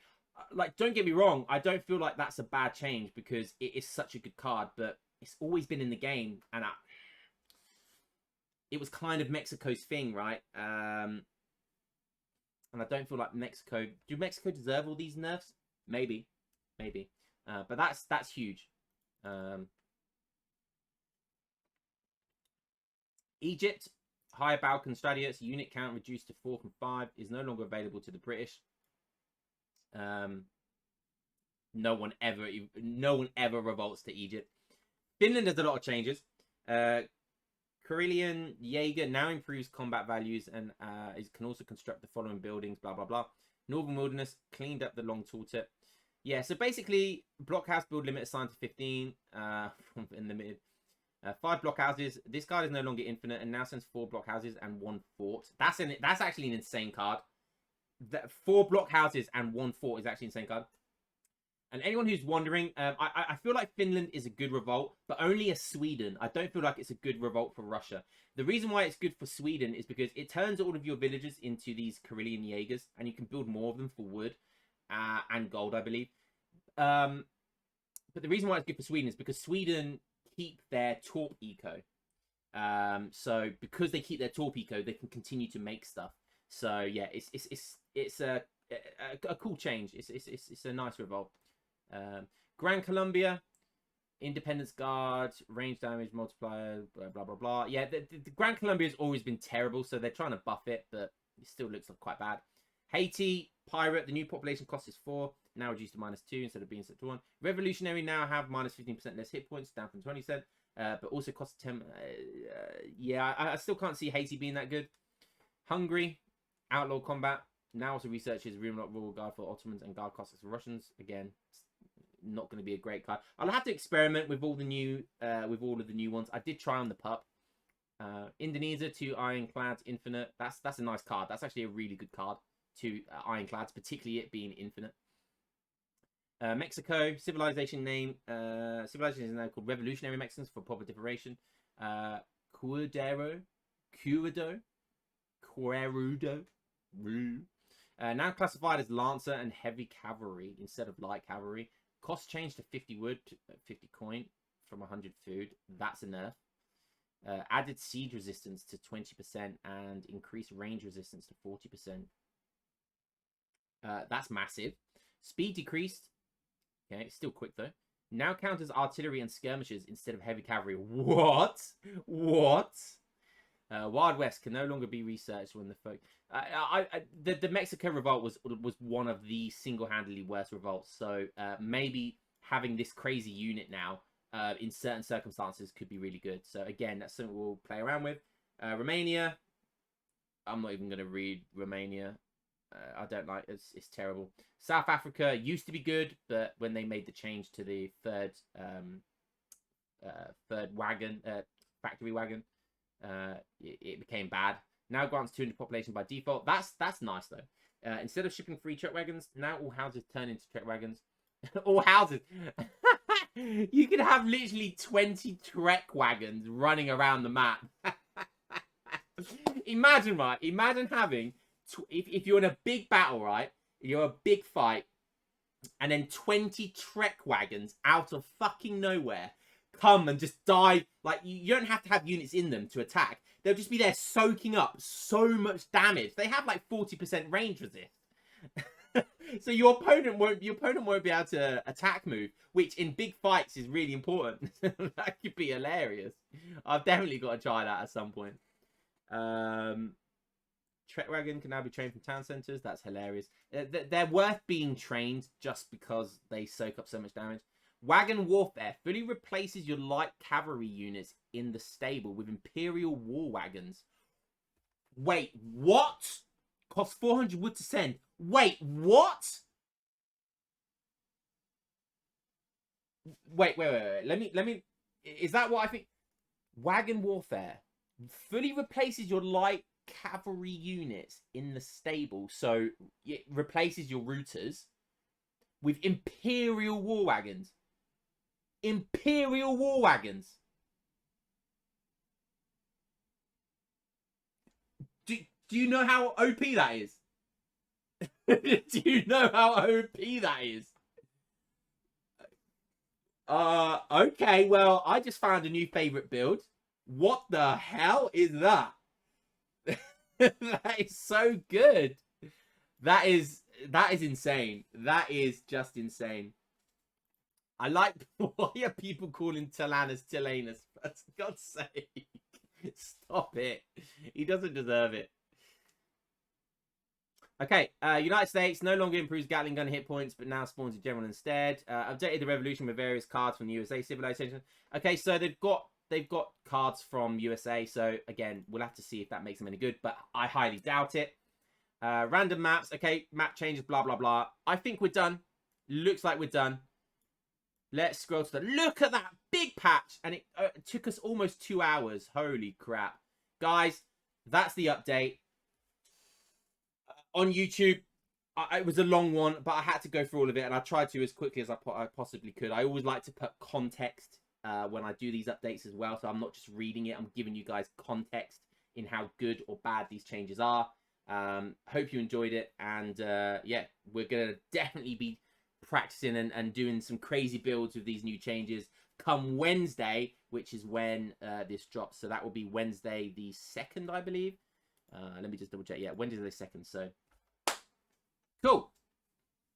like, don't get me wrong, I don't feel like that's a bad change because it is such a good card, but it's always been in the game, and it was kind of Mexico's thing, right? And I don't feel like Mexico... do Mexico deserve all these nerfs? Maybe. But that's huge. Egypt, higher Balkan Stradius, unit count reduced to 4 from 5, is no longer available to the British. No one ever revolts to Egypt. Finland has a lot of changes. Karelian Jaeger now improves combat values and can also construct the following buildings, blah, blah, blah. Northern Wilderness cleaned up the long tooltip. Yeah, so basically, blockhouse build limit assigned to 15 in the mid. 5 blockhouses. This card is no longer infinite and now sends 4 blockhouses and 1 fort. That's actually an insane card. 4 blockhouses and 1 fort is actually an insane card. And anyone who's wondering, I feel like Finland is a good revolt, but only as Sweden. I don't feel like it's a good revolt for Russia. The reason why it's good for Sweden is because it turns all of your villagers into these Karelian Jaegers, and you can build more of them for wood and gold, I believe. But the reason why it's good for Sweden is because Sweden keep their Torp eco. So because they keep their Torp eco, they can continue to make stuff. So yeah, it's a cool change. It's a nice revolt. Gran Colombia, Independence Guard, range damage multiplier, blah blah blah. Yeah, the Gran Colombia has always been terrible, so they're trying to buff it, but it still looks like quite bad. Haiti pirate, the new population cost is 4, now reduced to -2 instead of being set to 1. Revolutionary now have -15% less hit points, down from 20%, but also costs 10. Yeah, I still can't see Haiti being that good. Hungary, outlaw combat. Now also researches Royal Guard for Ottomans and Guard costs for Russians. Again, not going to be a great card. I'll have to experiment with all the new, with all of the new ones. I did try on the pup. Indonesia, 2 ironclads, infinite. That's a nice card. That's actually a really good card. 2 ironclads, particularly it being infinite. Mexico, civilization is now called Revolutionary Mexicans for proper differentiation. Cuerudo. Now classified as Lancer and Heavy Cavalry instead of Light Cavalry. Cost changed to 50 wood, 50 coin from 100 food. That's a nerf. Added siege resistance to 20% and increased range resistance to 40%. That's massive. Speed decreased. Okay, still quick though. Now counters artillery and skirmishers instead of heavy cavalry. What? What? Wild West can no longer be researched when the folk. The Mexico revolt was one of the single-handedly worst revolts. So maybe having this crazy unit now in certain circumstances could be really good. So again, that's something we'll play around with. Romania. I'm not even going to read Romania. I don't like it. It's terrible. South Africa used to be good, but when they made the change to the third wagon, factory wagon, it became bad. Now grants 200 population by default. That's nice though. Instead of shipping free truck wagons, now all houses turn into truck wagons. All houses. You can have literally 20 trek wagons running around the map. Imagine, right? Imagine having, if you're in a big battle, right? You're a big fight, and then 20 trek wagons out of fucking nowhere come and just die. Like, you don't have to have units in them to attack. They'll just be there soaking up so much damage. They have like 40% range resist. So your opponent won't be able to attack move, which in big fights is really important. That could be hilarious. I've definitely got to try that at some point. Trek wagon can now be trained from town centers. That's hilarious. They're worth being trained just because they soak up so much damage. Wagon warfare fully replaces your light cavalry units in the stable with Imperial war wagons. Wait, what? Costs 400 wood to send. Wait, what? Wait. Let me. Is that what I think? Wagon warfare fully replaces your light cavalry units in the stable, so it replaces your routers with Imperial war wagons. Imperial war wagons. Do you know how OP that is? Do you know how OP that is? Okay, well, I just found a new favorite build. What the hell is that? That is so good. That is insane. That is just insane. I like, why are people calling Tilanus Tilanus? For God's sake. Stop it. He doesn't deserve it. Okay, United States no longer improves Gatling gun hit points, but now spawns a general instead. Updated the revolution with various cards from the USA civilization. Okay, so they've got cards from USA, so again, we'll have to see if that makes them any good, but I highly doubt it. Random maps. Okay, map changes, blah, blah, blah. I think we're done. Looks like we're done. Let's scroll to the... Look at that big patch, and it took us almost 2 hours. Holy crap. Guys, that's the update. On YouTube, it was a long one, but I had to go through all of it, and I tried to as quickly as I possibly could. I always like to put context when I do these updates as well, so I'm not just reading it. I'm giving you guys context in how good or bad these changes are. Hope you enjoyed it, and yeah, we're going to definitely be practicing and doing some crazy builds with these new changes come Wednesday, which is when this drops. So that will be Wednesday the 2nd, I believe. Let me just double check. Yeah, Wednesday the 2nd. So cool.